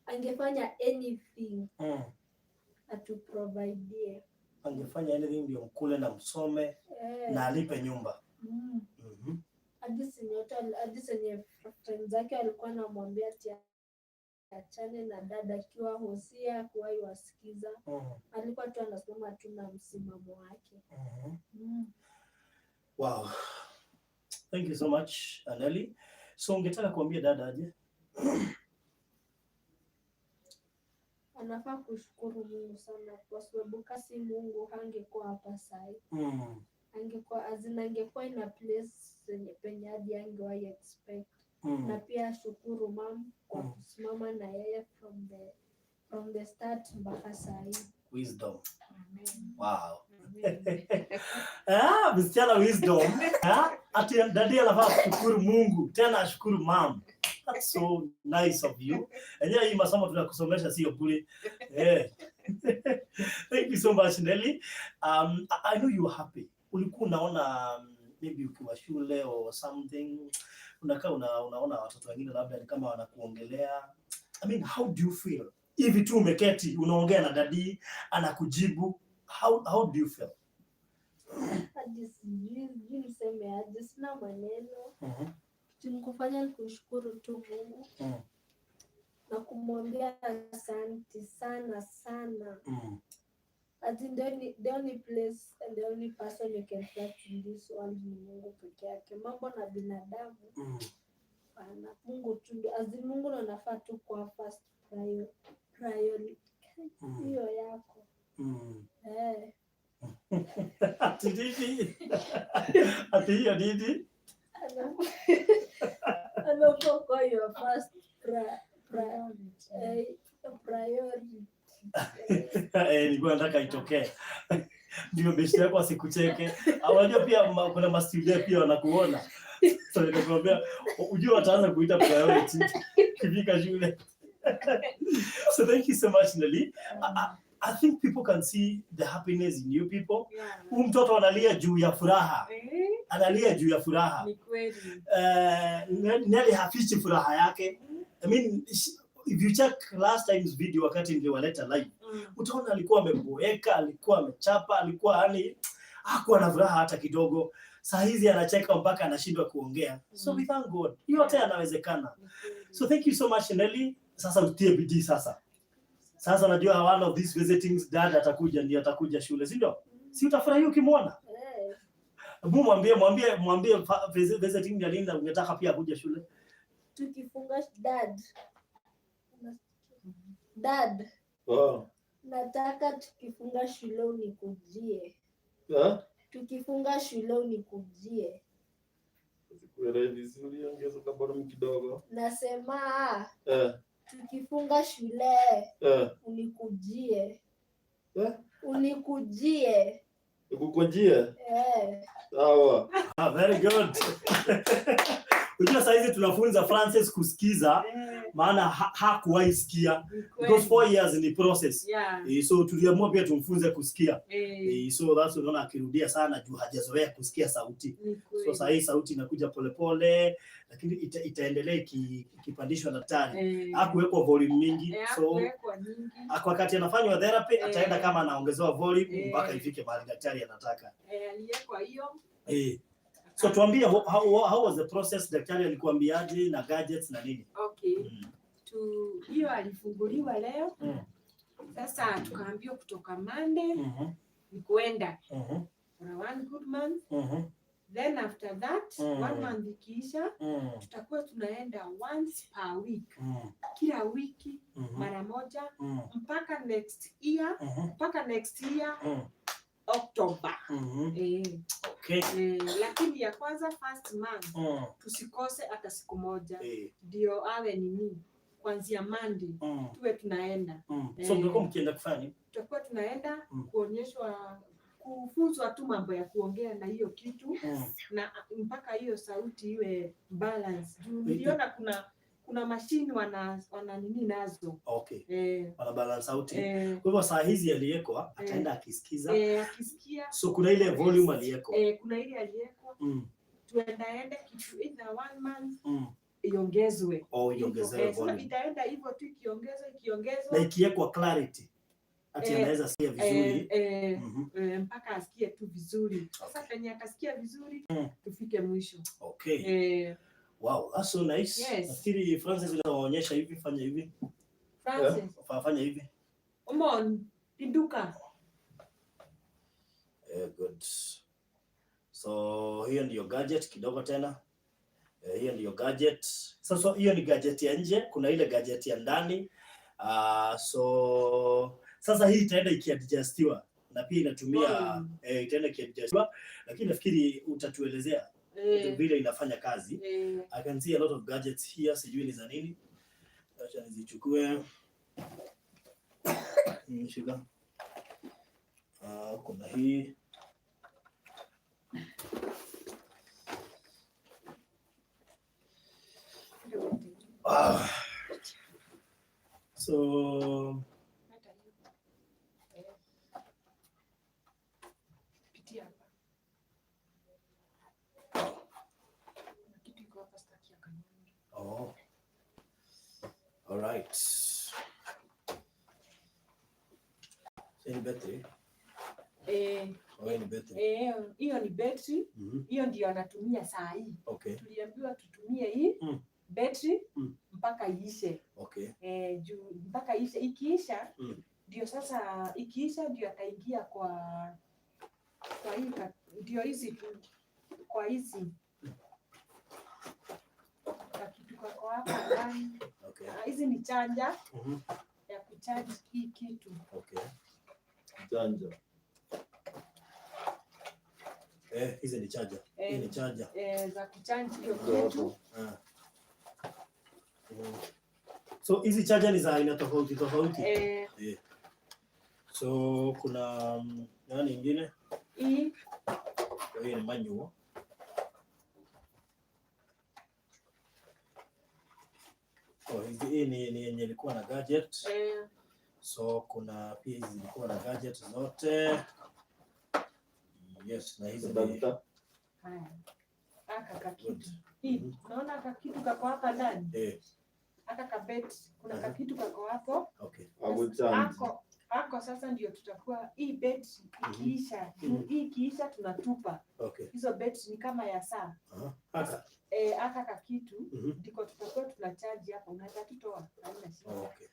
[SPEAKER 3] angefanya anything atu provide.
[SPEAKER 1] Angefanya anything ndio mkule na msome na alipe nyumba.
[SPEAKER 3] Hadi senye friends zake alikuwa anamwambia achane na dada akiwa Hosea kuwahi wasikiza. Alikuwa tu anasema tu na msimamo wake.
[SPEAKER 1] Wow. Thank you so much, Nelly. So ungetaka kuambia dada aje?
[SPEAKER 3] Anafaa kushukuru Mungu sana kwa sababu kasi Mungu hangekuwa hapa sasa. Angekuwa in a place penye hadi angewahi expect. Na pia shukuru mom kwa kusimama na yeye from the start mpaka sasa.
[SPEAKER 1] Wisdom.
[SPEAKER 2] Amen.
[SPEAKER 1] Wow. Msichana wisdom. Ati dadi anafaa kushukuru Mungu, tena ashukuru mom. That's so nice of you. And hii masomo tunakusomesha sio bure. Thank you so much, Nelly. I know you are happy. Ulikuwa unaona maybe ukiwa shule or something, unakaa unaona watoto wengine labda ni kama wanakuongelea. I mean, how do you feel? Hivi tu umeketi unaongea na dadi anakujibu, how do you feel?
[SPEAKER 3] Hadi sijui niseme aje, sina maneno. Tunakufanya kushukuru tu Mungu. Na kumwambia asante sana sana. As in the only place and the only person you can trust in this world ni Mungu peke yake. Mambo na binadamu pana Mungu tu. As in Mungu anafaa tu kwa first priority. Hiyo yako.
[SPEAKER 1] Ati nini? Ati hiyo nini?
[SPEAKER 3] Anafaa your first priority.
[SPEAKER 1] Nilikuwa nataka itokee. Ndio beshte yako asikucheke. Unajua pia kuna mastudio pia wanakuona. So nikakwambia ujue wataanza kuita priority kifika shule. So thank you so much, Nelly. I think people can see the happiness in you people. Mtoto analia juu ya furaha. Analia juu ya furaha.
[SPEAKER 2] Ni kweli.
[SPEAKER 1] Nelly hafichi furaha yake. I mean, if you check last time's video wakati niliwaleta live, utaona alikuwa ameboeka, alikuwa amechapa, alikuwa yani hakuwa na furaha hata kidogo. Saa hizi anacheka mpaka anashindwa kuongea. So we thank God. Yote yanawezekana. So thank you so much, Nelly. Sasa utie bidii sasa. Sasa najua one of these visitings dad atakuja shule, si ndio? Si utafurahi ukimwona? Hebu mwambie visiting ya Linda ungetaka pia kuja shule.
[SPEAKER 3] Tukifunga dad.
[SPEAKER 1] Wow.
[SPEAKER 3] Nataka tukifunga shule unikujie. Tukifunga shule unikujie.
[SPEAKER 1] Sikuelewi vizuri, ongeza kabla kidogo.
[SPEAKER 3] Nasema tukifunga shule unikujie. Unikujie.
[SPEAKER 1] Ukukujie? Sawa. Very good. Unajua saa hizi tunafunza Francis kusikiza, maana hakuwahi sikia. Because 4 years ni process. So tuliamua pia tumfunze kusikia. So that's unaona akirudia sana juu hajazoea kusikia sauti. So saa hii sauti inakuja polepole, lakini itaendelea ikipandishwa na daktari. Hakuwekwa volume mingi. So wakati anafanywa therapy ataenda kama anaongezewa volume mpaka ifike mahali daktari anataka.
[SPEAKER 2] Aliyekwa hiyo.
[SPEAKER 1] So tuambie how was the process, daktari alikuambiaje na gadgets na nini?
[SPEAKER 2] Okay. Hiyo alifunguliwa leo. Sasa tukaambiwa kutoka Monday ni kuenda for one good month. Then after that 1 month ikiisha tutakuwa tunaenda once per week. Kila wiki mara moja mpaka next year October.
[SPEAKER 1] Okay.
[SPEAKER 2] Lakini ya kwanza first month tusikose hata siku moja. Ndio awe nini kuanzia Monday tuwe tunaenda.
[SPEAKER 1] So mko mkienda kufanya?
[SPEAKER 2] Tutakuwa tunaenda kuonyeshwa, kufunzwa tu mambo ya kuongea na hiyo kitu na mpaka hiyo sauti iwe balance. Niliona kuna machine wana nini nazo.
[SPEAKER 1] Okay. Wana balance sauti. Kwa hivyo saa hizi aliyekwa ataenda akisikiza.
[SPEAKER 2] Akisikia.
[SPEAKER 1] So kuna ile volume aliyekwa.
[SPEAKER 2] Kuna ile aliyekwa. Tuendaende kitu in 1 month. Iongezwe.
[SPEAKER 1] Iongezwe volume.
[SPEAKER 2] Itaenda hivyo tu ikiongezwa.
[SPEAKER 1] Na ikiwekwa clarity. Ati anaweza sikia vizuri.
[SPEAKER 2] Mpaka asikie tu vizuri. Sasa penye akasikia vizuri tufike mwisho.
[SPEAKER 1] Okay. Wow, that's so nice.
[SPEAKER 2] Yes.
[SPEAKER 1] Nafikiri Francis anawaonyesha hivi, fanya hivi.
[SPEAKER 2] Francis.
[SPEAKER 1] Fanya hivi.
[SPEAKER 2] Pinduka.
[SPEAKER 1] Good. So hiyo ndio gadget kidogo tena. Hiyo ndio gadget. Sasa hiyo ni gadget ya nje, kuna ile gadget ya ndani. So sasa hii itaenda ikiadjustiwa na pia inatumia itaenda ikiadjustiwa, lakini nafikiri utatuelezea vile inafanya kazi. I can see a lot of gadgets here, sijui ni za nini. Acha nizichukue. Shika. Kuna hii. So all right. Any battery?
[SPEAKER 2] Hiyo ni battery. Hiyo ndio anatumia saa hii.
[SPEAKER 1] Okay.
[SPEAKER 2] Tuliambiwa tutumie hii battery mpaka iishe.
[SPEAKER 1] Okay.
[SPEAKER 2] Mpaka iishe, ikiisha ndio sasa ikiisha ndio ataingia kwa hii ndio hizi kwa hizi kitu kwa hapa ndani.
[SPEAKER 1] Okay.
[SPEAKER 2] Hizi ni charger ya kucharge hii kitu.
[SPEAKER 1] Okay. Charger. Hizi ni charger. Hii ni charger.
[SPEAKER 2] Za kucharge hiyo kitu.
[SPEAKER 1] So hizi charger ni za aina tofauti. So kuna nani nyingine?
[SPEAKER 2] Hii
[SPEAKER 1] ni manual. Hii ni yenye ilikuwa na gadget. So kuna pia hizi zilikuwa na gadget zote. Yes, na hizi ni
[SPEAKER 2] haya. Aka kakitu. Hii unaona kakitu kako hapa ndani? Aka kabet kuna kakitu kako hapo.
[SPEAKER 1] Okay.
[SPEAKER 2] Ako sasa ndio tutakuwa hii bet ikiisha. Hii ikiisha tunatupa.
[SPEAKER 1] Okay.
[SPEAKER 2] Hizo bet ni kama ya saa.
[SPEAKER 1] Aka.
[SPEAKER 2] Aka kakitu ndiko tutakuwa tunacharge hapo. Unaweza tutoa. Haina shida.
[SPEAKER 1] Okay.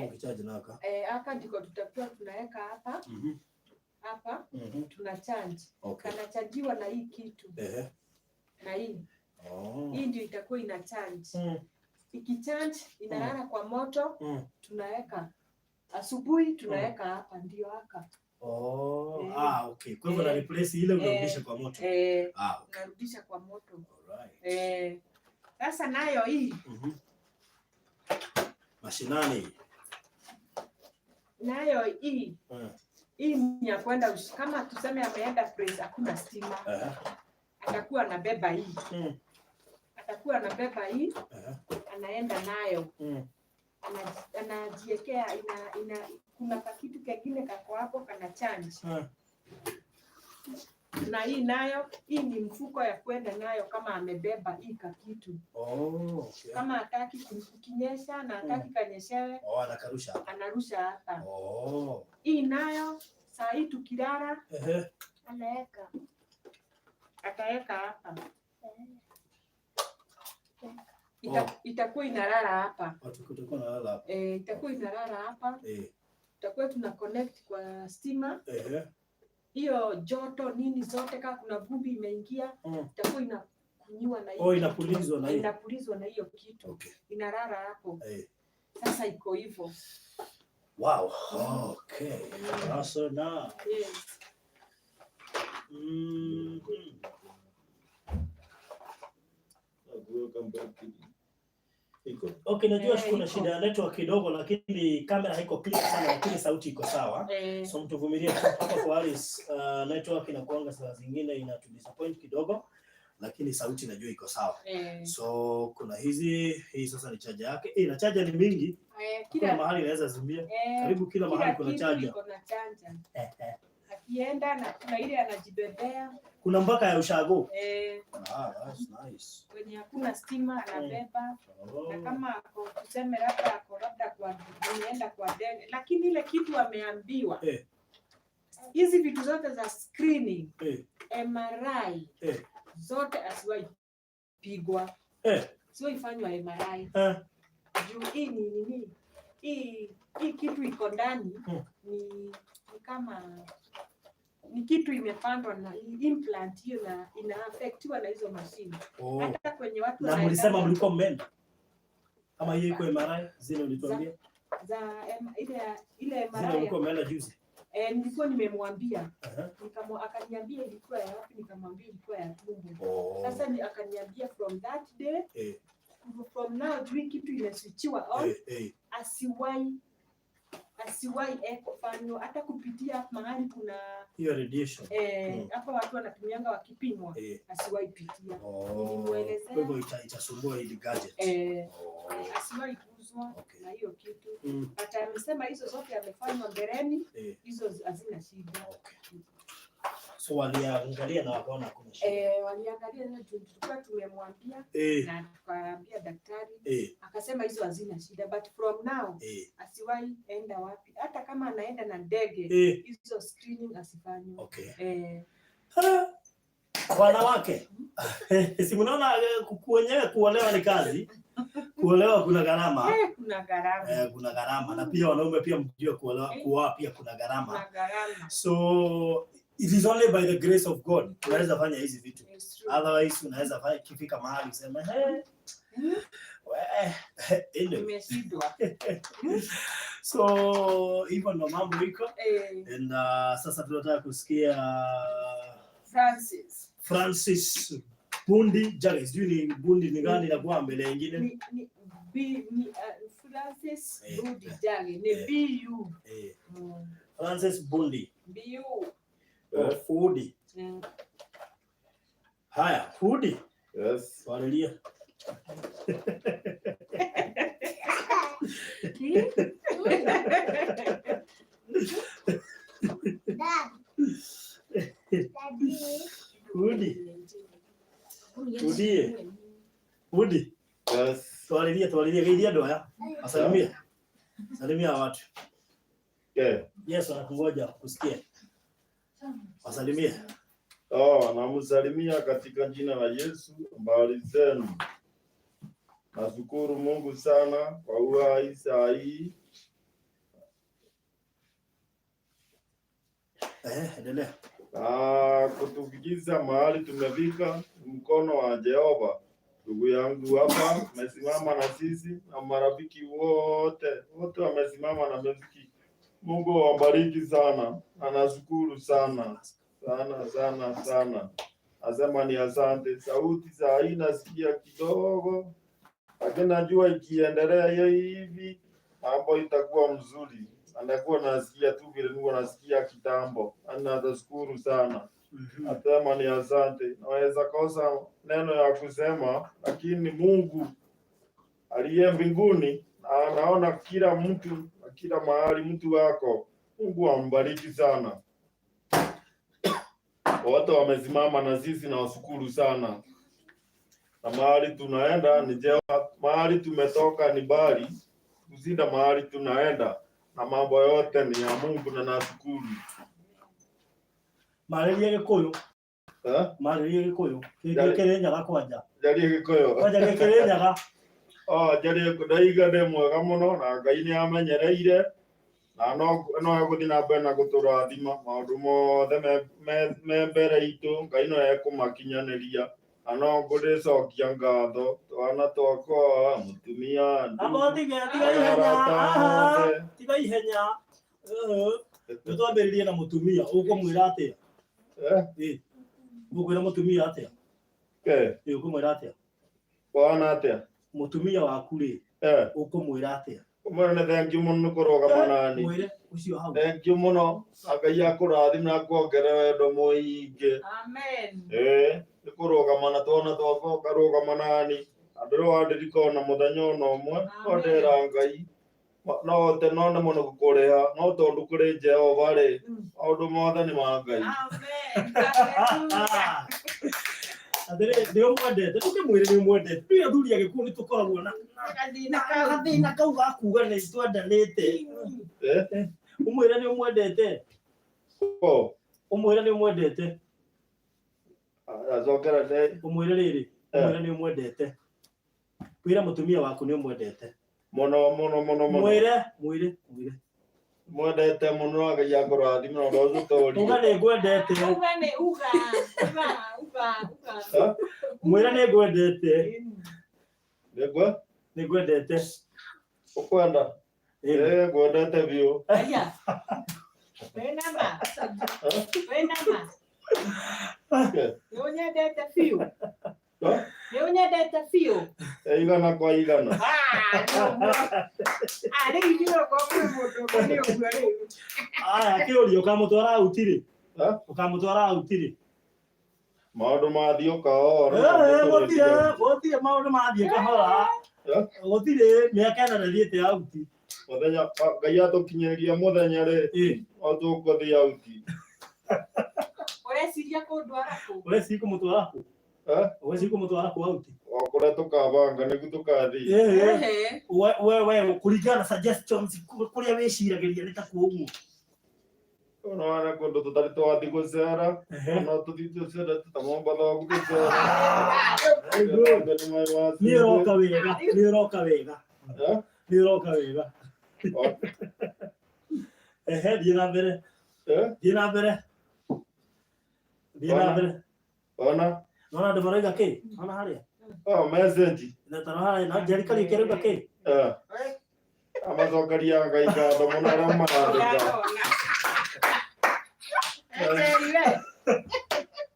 [SPEAKER 1] Ukicharge na aka.
[SPEAKER 2] Aka ndiko tutakuwa tunaweka hapa. Hapa tunacharge. Kanachajiwa na hii kitu. Na hii. Hii ndio itakuwa ina charge. Ikicharge inalala kwa moto, tunaweka asubuhi tunaweka hapa ndio aka.
[SPEAKER 1] Okay. Kwa hivyo na replace ile unarudisha kwa moto. Okay.
[SPEAKER 2] Unarudisha kwa moto. Alright. Sasa nayo hii.
[SPEAKER 1] Mashinani.
[SPEAKER 2] Nayo hii. Hii ni ya kwenda kama tuseme ameenda press hakuna stima. Atakuwa anabeba hii. Atakuwa anabeba hii. Anaenda nayo. Anajiwekea kuna kitu kingine kako hapo kana charge. Na hii nayo, hii ni mfuko ya kwenda nayo kama amebeba hii kitu.
[SPEAKER 1] Okay.
[SPEAKER 2] Kama hataki kukinyesha na hataki kanyeshewe.
[SPEAKER 1] Anakarusha.
[SPEAKER 2] Anarusha hapa. Hii nayo saa hii tukilala anaweka. Ataweka hapa. Itakuwa inalala hapa.
[SPEAKER 1] Itakuwa inalala hapa.
[SPEAKER 2] Itakuwa inalala hapa. Tutakuwa tuna connect kwa stima. Hiyo joto nini zote kama kuna vumbi imeingia, itakuwa inakunywa na hiyo.
[SPEAKER 1] Inapulizwa na hiyo.
[SPEAKER 2] Inapulizwa na hiyo kitu.
[SPEAKER 1] Okay.
[SPEAKER 2] Inalala hapo. Sasa iko hivyo.
[SPEAKER 1] Wow. Okay. So now.
[SPEAKER 2] Yes.
[SPEAKER 1] Okay, najua kuna shida ya network kidogo lakini kamera haiko clear sana lakini sauti iko sawa. So mtuvumilie hapa kwa Alice, network inakuanga saa zingine inatudisappoint kidogo lakini sauti najua iko sawa. So kuna hii sasa ni charger yake. Na charger ni mingi. Kila mahali inaweza zimia. Karibu kila mahali kuna charger.
[SPEAKER 2] Akienda na kuna ile anajibebea.
[SPEAKER 1] Kuna mpaka ya ushago. That's nice.
[SPEAKER 2] Wenye hakuna stima anabeba. Na kama tuseme labda kwa anaenda kwa ndege, lakini ile kitu ameambiwa. Hizi vitu zote za screening, MRI, zote asiwahi pigwa. Sio ifanywa MRI. Juu hii ni nini? Hii kitu iko ndani ni kama ni kitu imepandwa na implant hiyo na ina affectiwa na hizo mashine. Hata kwenye watu
[SPEAKER 1] na mlisema mlikuwa mmeenda ama hiyo iko MRI zile ulituambia ile MRI
[SPEAKER 2] mlikuwa
[SPEAKER 1] mmeenda juzi?
[SPEAKER 2] Nilikuwa nimemwambia akaniambia ilikuwa ya wapi, nikamwambia ilikuwa ya tumbo. Sasa akaniambia from that day from now kitu imeswichiwa on. Asiwahi fanywa hata kupitia mahali kuna
[SPEAKER 1] hiyo radiation.
[SPEAKER 2] Hapa watu wanatumianga wakipimwa. Asiwahi pitia. Nimuelezea.
[SPEAKER 1] Kwa hivyo itasumbua hili gadget.
[SPEAKER 2] Asiwahi kuzwa na hiyo kitu. Hata amesema hizo zote amefanywa mbeleni, hizo hazina shida.
[SPEAKER 1] So waliangalia na wakaona kuna shida.
[SPEAKER 2] Waliangalia na tulikuwa tumemwambia na tukaambia daktari akasema hizo hazina shida, but from now asiwahi enda wapi, hata kama anaenda na ndege hizo screening asifanywe.
[SPEAKER 1] Okay. Wanawake si mnaona wenyewe kuolewa ni kazi. Kuolewa kuna gharama. Kuna gharama na pia wanaume pia mjue kuoa pia kuna gharama. So it is only by the grace of God unaweza fanya hizi vitu. Otherwise unaweza fanya kifika mahali useme
[SPEAKER 2] nimeshindwa.
[SPEAKER 1] So hivyo ndo mambo iko. And sasa tunataka kusikia Francis Bundi Jage. Sijui ni Bundi ni gani na kwa mbele nyingine.
[SPEAKER 2] Francis Bundi Jage ni BU.
[SPEAKER 1] Francis Bundi.
[SPEAKER 2] BU.
[SPEAKER 1] Foodi. Haya, Foodi.
[SPEAKER 4] Yes.
[SPEAKER 1] Wanalia. Woody.
[SPEAKER 4] Yes.
[SPEAKER 1] Tuwalilie gaidia doya. Asalimia. Salimia watu. Yes, wanakungoja kusikia. Wasalimie.
[SPEAKER 4] Namsalimia katika jina la Yesu. Habari zenu? Nashukuru Mungu sana kwa uhai saa hii.
[SPEAKER 1] Endelea.
[SPEAKER 4] Kutufikisha mahali tumefika, mkono wa Jehova. Ndugu yangu hapa amesimama na sisi na marafiki wote wamesimama na muziki. Mungu awabariki sana. Anashukuru sana. Asema ni asante. Sauti saa hii nasikia kidogo, lakini najua ikiendelea hivi mambo itakuwa mzuri. Anakuwa nasikia tu vile niko nasikia kitambo. Anashukuru sana. Asema ni asante. Naweza kosa neno ya kusema, lakini Mungu aliye mbinguni anaona kila mtu, kila mahali mtu wako. Mungu ambariki sana. Wote wamesimama na sisi na washukuru sana. Na mahali tunaenda ni Jehova, mahali tumetoka ni bali kushinda mahali tunaenda, na mambo yote ni ya Mungu na nashukuru.
[SPEAKER 1] Mariye Gikuyu. Mariye Gikuyu. Kekere nyaga kwanja.
[SPEAKER 4] Jari Gikuyu.
[SPEAKER 1] Kwanja kekere nyaga.
[SPEAKER 4] Jari kudaiga de mwega muno na Ngai ni amenyereire. Na no guthina mbere guturathima maundu mothe me mbere itu. Ngai no ekumakinyaniria. Ano nguricokia ngatho twana twakwa mutumia
[SPEAKER 1] tiga ihenya twambiririe na mutumia ukumwira atia ukwira mutumia atia ukumwira atia
[SPEAKER 4] wana atia
[SPEAKER 1] mutumia waku ri ukumwira atia
[SPEAKER 4] umwana thank you muno kurogama nani
[SPEAKER 1] mwire ucio hau
[SPEAKER 4] thank you muno Ngai akurathima na kuongerera wendo muingi
[SPEAKER 2] amen
[SPEAKER 4] kurogama na twana twakwa karogama nani andå wandirikona muthenya ona umwe ondera Ngai no te no muno gukureha no tondu kuri Jehova ri maundu mothe ni ma Ngai.
[SPEAKER 1] Adere ndio mwendete tukimwire ni mwendete pia thuri agikuo ni tukoragwo na gathina kau gakuga ni twendanite umwire ni mwendete umwire ni mwendete
[SPEAKER 4] azokera dai
[SPEAKER 1] umwire riri umwire ni mwendete wira mutumia waku ni mwendete
[SPEAKER 4] muno
[SPEAKER 1] mwire
[SPEAKER 4] mwendete muno Ngai akurathima na ndo tori
[SPEAKER 1] uga ni ngwendete
[SPEAKER 2] uga
[SPEAKER 1] mwire ni ngwendete
[SPEAKER 4] ni
[SPEAKER 1] ngwendete
[SPEAKER 4] ukwenda ngwendete biu
[SPEAKER 2] aya wena Nyonyendete fiu. Nyonyendete fiu.
[SPEAKER 4] Igana kwa igana.
[SPEAKER 2] Rĩu nĩũroko kwĩ mũndũ ũguo nĩ ũguo rĩu.
[SPEAKER 1] Aya kĩũria ũkamũtwara utirĩ? Ũkamũtwara utirĩ?
[SPEAKER 4] Maũndũ mathiĩ kahora.
[SPEAKER 1] Gũtirĩ maũndũ mathiĩ kahora. Gũtirĩ mĩaka ĩna nathiĩte auti.
[SPEAKER 4] Mũthenya Ngai atũkinyĩria mũthenya rĩ tũgũthiĩ auti.
[SPEAKER 2] Ũreciria kũndwara kũ?
[SPEAKER 1] Ũreciria kũmũtwara kũ? Ũreciria kũmũtwara kũ auti?
[SPEAKER 4] Kũrĩa tũkabanga nĩguo tũkathiĩ.
[SPEAKER 1] We kũringana na suggestions kũrĩa wĩciragĩria nĩ ta kuo.
[SPEAKER 4] No ana kũndũ tũtarĩ twathiĩ gũcera no tũthiĩ tũcere tũtamomba thogu gũcera.
[SPEAKER 1] Nĩ ũroka wega, nĩ ũroka wega. Nĩ ũroka wega. Thiĩ na mbere. Thiĩ na mbere. Thiĩ na mbere.
[SPEAKER 4] Ona
[SPEAKER 1] andũ maroiga kĩ? Ona harĩa.
[SPEAKER 4] Message.
[SPEAKER 1] Na tarahara na jerikari kĩrauga kĩ?
[SPEAKER 4] Amacokeria Ngai ngatho mũno arĩa marandĩka.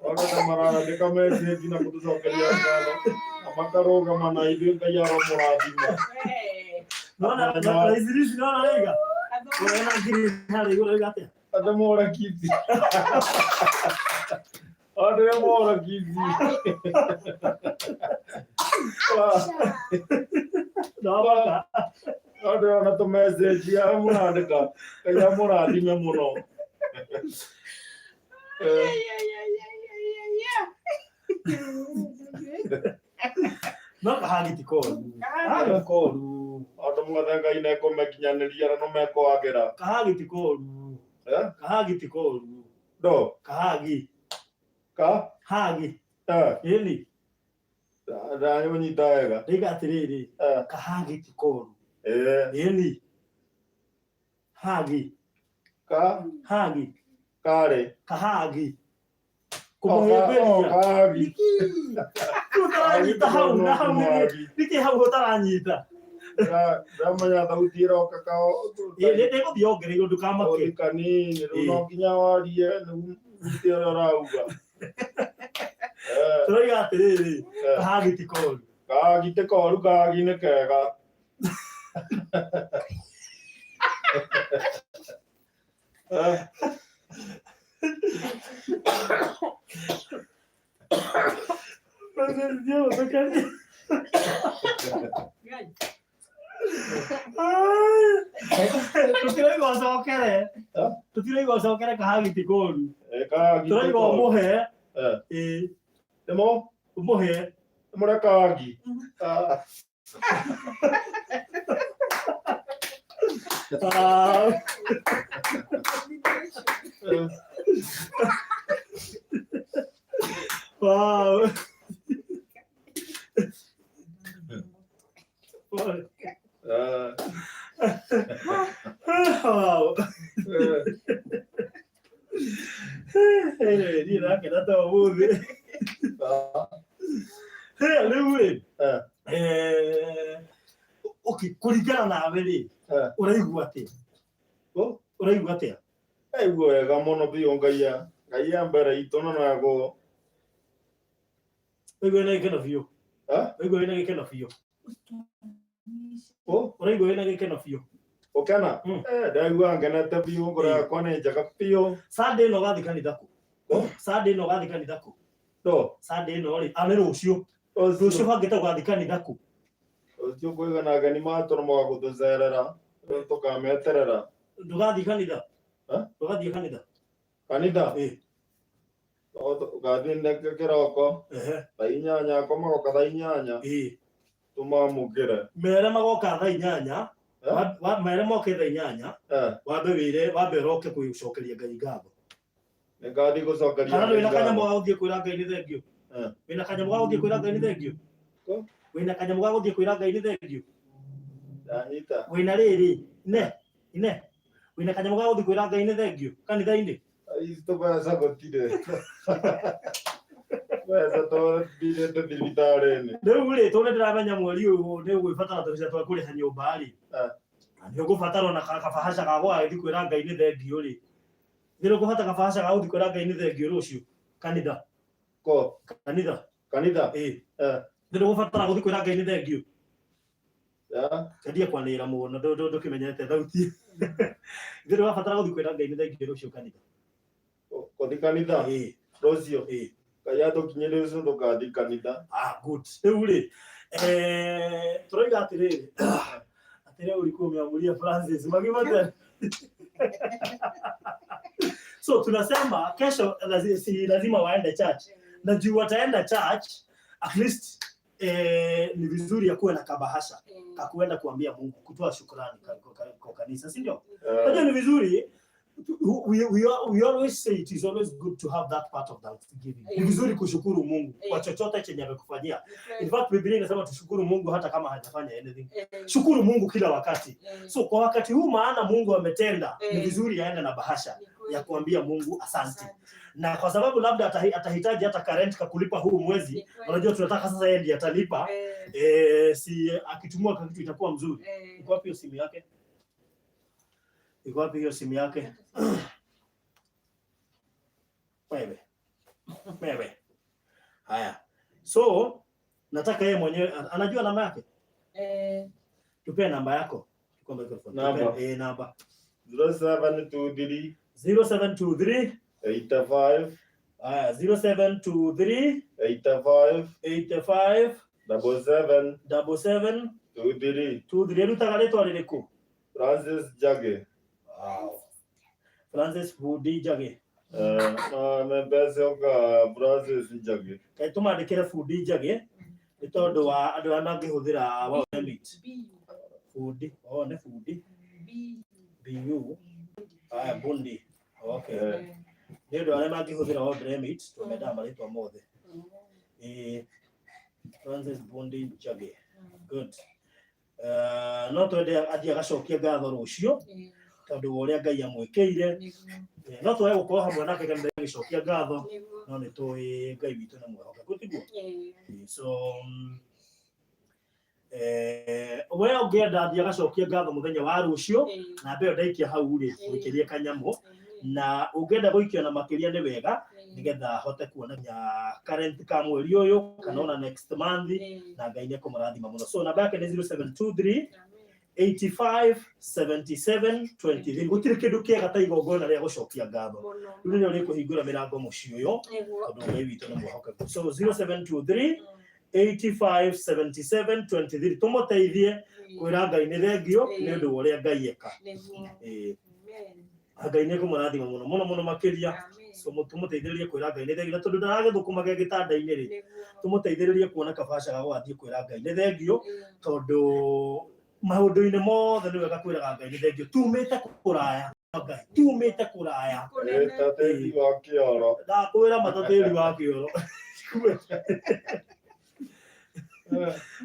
[SPEAKER 4] Ona marandĩka message na gũtũcokeria ngatho. Makarũgama na ithuĩ Ngai aromũrathima.
[SPEAKER 1] Nona izirisi nona rega. Ona ngiri harĩ igũrũ rega atĩa?
[SPEAKER 4] Andũ mora kiti. Andũ mora kiti.
[SPEAKER 1] Ndabaka.
[SPEAKER 4] Ado na to message ya murandika. Kaya murandime muno.
[SPEAKER 1] No kahagi tikolu. Kahagi tikolu.
[SPEAKER 4] Ado mwathanga ine ko mekinyanĩria no meko agera.
[SPEAKER 1] Kahagi tikolu. Kahagi tikolu.
[SPEAKER 4] Do.
[SPEAKER 1] Kahagi. Hagi. Eli.
[SPEAKER 4] Da nyonyita wega.
[SPEAKER 1] Riga atiriri. Kahagi tikolu. Eli. Hagi. Hagi.
[SPEAKER 4] Kare.
[SPEAKER 1] Kahagi.
[SPEAKER 4] Kumuhemberia. Kahagi.
[SPEAKER 1] Utaranyita hau na hau niki hau utaranyita.
[SPEAKER 4] Ramanya thauti iroka kao.
[SPEAKER 1] Nĩ gũthiongereirwo ndũkamake.
[SPEAKER 4] Kanini no nginya warie nĩguo ũrauga.
[SPEAKER 1] Tũroiga atĩrĩrĩ, kahagi ti koru.
[SPEAKER 4] Kahagi ti koru, kahagi nĩ kega.
[SPEAKER 1] Tũtiroiga ũcokere kahagi ti koru.
[SPEAKER 4] Tũroiga
[SPEAKER 1] ũmũhe.
[SPEAKER 4] Nĩmo?
[SPEAKER 1] Ũmũhe.
[SPEAKER 4] Mũreka kahagi.
[SPEAKER 1] Wow. Wow. Ni na que nada mude. Rĩu okay, kũringana nawe rĩ, ũraigua atĩa? Ũraigua atĩa?
[SPEAKER 4] Aigua wega mũno biũ Ngai ya mbere itũ na nago.
[SPEAKER 1] Ũraigua wĩna gĩkeno biũ? Ũraigua wĩna gĩkeno biũ? Ũraigua wĩna gĩkeno biũ?
[SPEAKER 4] Ũkena? Ndaigua ngenete biũ, ngoro yakwa nĩ njega biũ.
[SPEAKER 1] Sunday ĩno ũgathiĩ kanitha kũ? Sunday ĩno ũgathiĩ kanitha kũ? Sunday ĩno rĩ, nĩ rũciũ. Rũciũ hangĩte ũgathiĩ kanitha kũ?
[SPEAKER 4] Rũciũ ngũiga na ageni matũrũmaga gũtũcerera, tũkameterera.
[SPEAKER 1] Ndũgathiĩ kanitha? Ndũgathiĩ kanitha?
[SPEAKER 4] Kanitha? Ũgathiĩ kĩroko, thaa 8 akomagoka thaa 8. Tumamũkĩre.
[SPEAKER 1] Mere magoka thaa 8. Mere moke thaa 8. Wambe ũroke kwĩcokeria Ngai ngatho.
[SPEAKER 4] Nĩngathiĩ gũcokeria.
[SPEAKER 1] Kana wĩna kanyamũ ga gũthiĩ kwĩra Ngai nĩ thengio? Wĩna kanyamũ ga gũthiĩ kwĩra Ngai nĩ thengio? Wĩna kanyamũ ga gũthiĩ kwĩra Ngai nĩ thengio?
[SPEAKER 4] Ndanyita.
[SPEAKER 1] Wĩna rĩrĩ, ine. Wĩna kanyamũ ga gũthiĩ kwĩra Ngai nĩ thengio kanitha-inĩ?
[SPEAKER 4] Tũbeca gũtirĩ. Beca tũthire thibitarĩ-inĩ.
[SPEAKER 1] Rĩu rĩ, tondũ ndĩramenya mweri ũyũ nĩ ũgwĩbatara tũbeca twa kũrĩha nyũmba rĩ, nĩ ũgũbatara ona kabahasha ga gũthiĩ kwĩra Ngai nĩ thengio rĩ. Nĩ ũgũbatara kabahasha ga gũthiĩ kwĩra Ngai nĩ thengio rũciũ kanitha? Kanitha? Nĩ ũgũbatara gũthiĩ kwĩra Ngai nĩ thengio? Ndia kwanĩrĩra mũno ndũkĩmenyete thauti. Nĩ ũgũbatara gũthiĩ kwĩra Ngai nĩ thengio rũciũ kanitha?
[SPEAKER 4] Gũthiĩ kanitha? Rũciũ? Ngai atũkinyĩrie rũciũ tũgathiĩ kanitha.
[SPEAKER 1] Good. Rĩu rĩ, tũroiga atĩrĩrĩ, ulikuwa umeamulia Francis magimata. So tunasema kesho si lazima waende church. Na juu wataenda church, at least ni vizuri ya kuwa na kabahasha kakuenda kuambia Mungu, kutoa shukrani kwa kanisa, si ndio? Unajua ni vizuri, we always say it is always good to have that part of thanksgiving. Ni vizuri kushukuru Mungu kwa chochote chenye amekufanyia. In fact Biblia inasema tushukuru Mungu hata kama hajafanya anything. Shukuru Mungu kila wakati. So kwa wakati huu maana Mungu ametenda, ni vizuri aende na bahasha ya kuambia Mungu asante. Na kwa sababu labda atahitaji hata current kulipa huu mwezi, unajua tunataka sasa yeye ndiye atalipa, si akitumua kitu itakuwa mzuri. Iko wapi hiyo simu yake? Iko wapi hiyo simu yake? Wewe. Haya. So nataka yeye mwenyewe anajua namba yake. Tupe namba yako. Tukombe microphone. Namba. 0723 85 0723 85
[SPEAKER 4] 77
[SPEAKER 1] 77
[SPEAKER 4] 23
[SPEAKER 1] 23 rutaga rĩtwa rĩrĩkũ?
[SPEAKER 4] Francis Jage.
[SPEAKER 1] Wow. Francis Budi Jage.
[SPEAKER 4] Mpesa oka Francis Jage.
[SPEAKER 1] Kaĩ tũmandĩkĩre Budi Jage nĩ tondũ wa andũ arĩa mangĩhũthĩra wa limit. Budi, nĩ Budi. BU. Bundi. Okay. Nĩ ũndũ arĩa mangĩhũthĩra wa limit tũmendaga marĩtwa mothe. Francis Bundi Jage. Good. No twende athiĩ agacokia ngatho rũciũ tondũ ũrĩa Ngai amwĩkĩire. No tũhe gũkorwo hamwe nake kana gĩcokia ngatho no nĩ tũĩ Ngai witũ nĩ mwĩhokeku tiguo. So we ũngĩenda athiĩ agacokia ngatho mũthenya wa rũciũ na mbeo ndaikia hau rĩ gwĩkĩrie kanyamũ na ũngĩenda gũikio na makĩria nĩ wega nĩgetha hote kuonania current ka mweri ũyũ kana ona next month na Ngai nĩ kũmũrathima mũno. So namba yake nĩ 0723 85 77 23. Gũtirĩ kĩndũ kĩega ta igongona rĩa gũcokia ngatho. Rĩu nĩ ũrĩkũhingũra mĩrango mũciĩ ũyũ tondũ Ngai witũ nĩ mwĩhokeku. So 0723 85 77 23. Tũmũteithie kwĩra Ngai nĩ thengio nĩ ũndũ wa ũrĩa Ngai eka. Ngai nĩ kũmũrathima mũno mũno mũno makĩria. So tũmũteithĩrĩrie kwĩra Ngai nĩ thengio tondũ ndaragĩthũkũmaga gĩtanda-inĩ rĩ. Tũmũteithĩrĩrie kuona kabaca ga gũthiĩ kwĩra Ngai nĩ thengio tondũ maũndũ-inĩ mothe nĩ wega kwĩra Ngai nĩ thengio. Tumĩte kũraya Ngai, tumĩte kũraya.
[SPEAKER 4] Tatĩri wa kĩoro.
[SPEAKER 1] Ndakwĩra matatĩri wa kĩoro.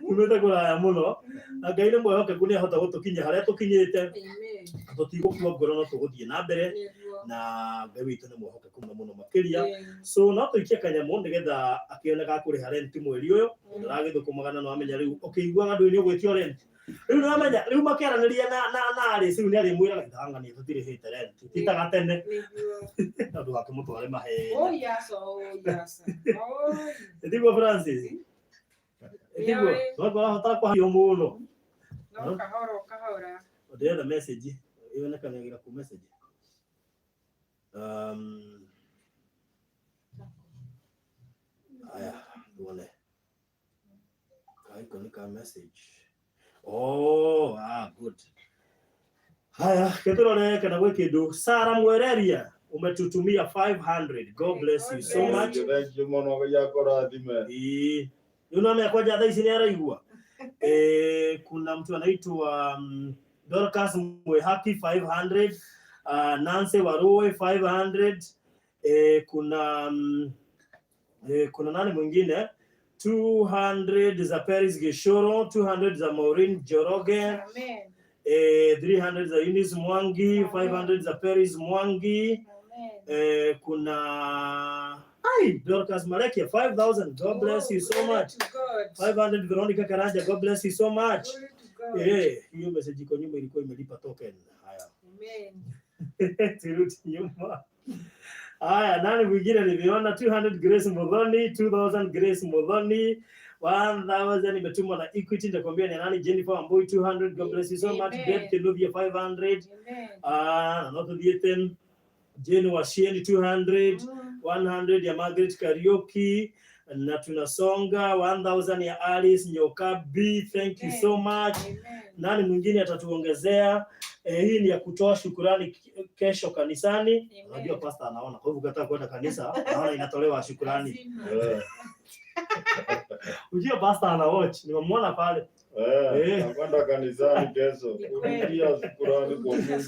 [SPEAKER 1] Tumĩte kũraya mũno na Ngai nĩ mwĩhokeku nĩ ahota gũtũkinyia harĩa tũkinyĩte. Tũtigũkua ngoro no tũgũthiĩ na mbere na Ngai witũ nĩ mwĩhokeku mũno makĩria. So no tũikie kanyamũ nĩgetha akĩoneka kũrĩha rent mweri ũyũ. Ndaragĩthũkũmaga na no amenya rĩu ũkĩiguaga ndũĩ nĩ ũgwĩtio rent. Rĩu nĩ amenya rĩu makĩaranĩria na arĩ rĩu nĩ arĩmwĩraga ndangania tũtirĩhĩte rent. Titaga tene. Tondũ akĩmũtware maheni. Ndigwo Francis. Ndigwo twakora kwa mũno.
[SPEAKER 2] No kahora.
[SPEAKER 1] Ndĩrenda message ĩonekanagira ku message. Aya tuone. Iconic message. Good. Haya ketũrore kana gwĩ kĩndũ. Sara Mwereria umetutumia 500. God bless you so much.
[SPEAKER 4] Thank you mũno yakora thime.
[SPEAKER 1] Unaona kwa jada hizi ni araigua. Kuna mtu anaitwa Dorcas Mwehaki 500, Nancy Waroe 500, kuna nani mwingine 200 za Paris Geshoro, 200 za Maureen Joroge.
[SPEAKER 2] Amen.
[SPEAKER 1] 300 za Eunice Mwangi, 500 za Paris Mwangi. Kuna Dorcas Malekia 5,000. God bless you so much. 500 Veronica Karanja. God bless you so much. Hiyo message iko nyuma ilikuwa imelipa token. Haya. Amen. Turudi nyuma. Haya, nani mwingine niliona 200 Grace Modhoni, 2000 Grace Modhoni, 1000 imetumwa na Equity. Nitakwambia ni nani. Jennifer Amboi 200. God bless you so much. Deb Keluvia 500. Not the 10. Jane Washieni 200. 100 ya Margaret Karaoke na tunasonga. 1000 ya Alice Nyokabi. Thank you so much. Nani mwingine atatuongezea? Hii ni ya kutoa shukrani kesho kanisani. Unajua pastor anaona. Kwa hivyo ukitaka kwenda kanisa naona inatolewa shukrani. Unajua pastor ana watch. Nimemwona pale.
[SPEAKER 4] Nakwenda kanisani kesho. Kurudia shukrani kwa Mungu.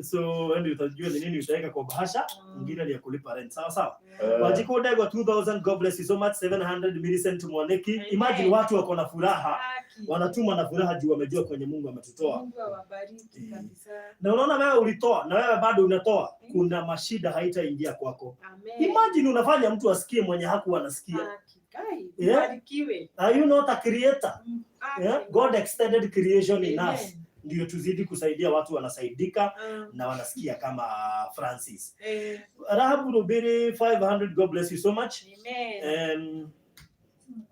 [SPEAKER 1] So ndio utajua ni nini utaweka kwa bahasha. Mwingine ni ya kulipa rent. Sawa sawa. Wajiko ndego 2000. God bless you so much. 700 Millicent Mwaneki. Imagine watu wako na furaha. Wanatuma na furaha juu wamejua kwenye Mungu ametutoa.
[SPEAKER 2] Mungu awabariki kabisa.
[SPEAKER 1] Na unaona wewe ulitoa na wewe bado unatoa. Kuna mashida haitaingia kwako. Amen. Imagine unafanya mtu asikie mwenye hakuwa anasikia.
[SPEAKER 2] Barikiwe.
[SPEAKER 1] Are you not a creator? God extended creation in us. Ndio tuzidi kusaidia watu wanasaidika na wanasikia kama Francis. Rahabu Rubiri 500. God bless you so much. Amen.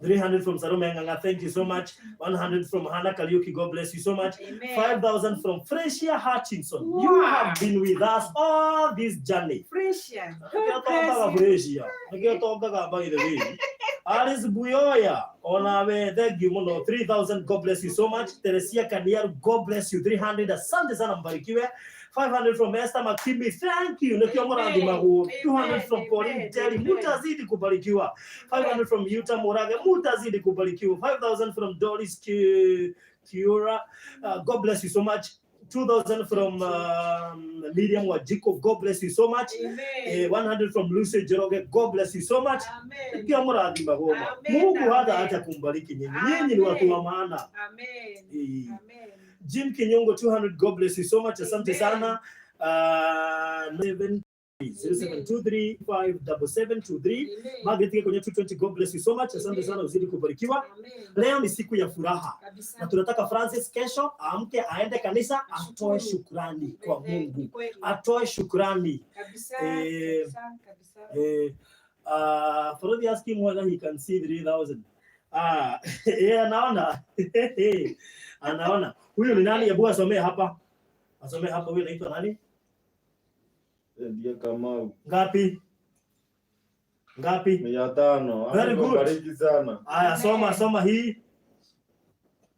[SPEAKER 1] 300 from Salome Nganga. Thank you so much. 100 from Hannah Kariuki. God bless you so much. 5,000 from Fresia Hutchinson. Wow. You have been with us all this journey.
[SPEAKER 2] Fresia.
[SPEAKER 1] Fresia. By the way. Alice Buyoya, onawe, thank you muno, 3,000, God bless you so much. Teresia Kadiaru, God bless you, 300, asante sana mbarikiwe. 500 from Esther Makimbi, thank you. Nekio Moradi Magu, 200 from Pauline Terry, mutazidi kubarikiwa. 500 from Yuta Morage, mutazidi kubarikiwa. 5,000 from Doris Kiura, God bless you so much. 2,000 from Miriam Wajiko, God bless you so much. 100 from Lucy Jeroge, God bless you so much. Nekio Moradi Magu, Mungu hata kumbariki nyinyi. Nyinyi ni watu wa maana.
[SPEAKER 2] Amen. Amen.
[SPEAKER 1] Jim Kinyongo 200, God bless you so much. Asante sana. 0723577723. Margaret kwenye 220, God bless you so much. Asante sana, uzidi kubarikiwa. Leo ni siku ya furaha. Na tunataka Francis kesho aamke aende kanisa atoe shukrani kwa Mungu. Atoe shukrani. For the asking whether he can see 3,000. Anaona. Anaona. Huyu ni nani? Hebu asomee hapa. Asomee hapa, huyu anaitwa nani?
[SPEAKER 4] Ndiye Kamau.
[SPEAKER 1] Ngapi?
[SPEAKER 4] 500.
[SPEAKER 1] Very good.
[SPEAKER 4] Bariki sana.
[SPEAKER 1] Aya, soma hii.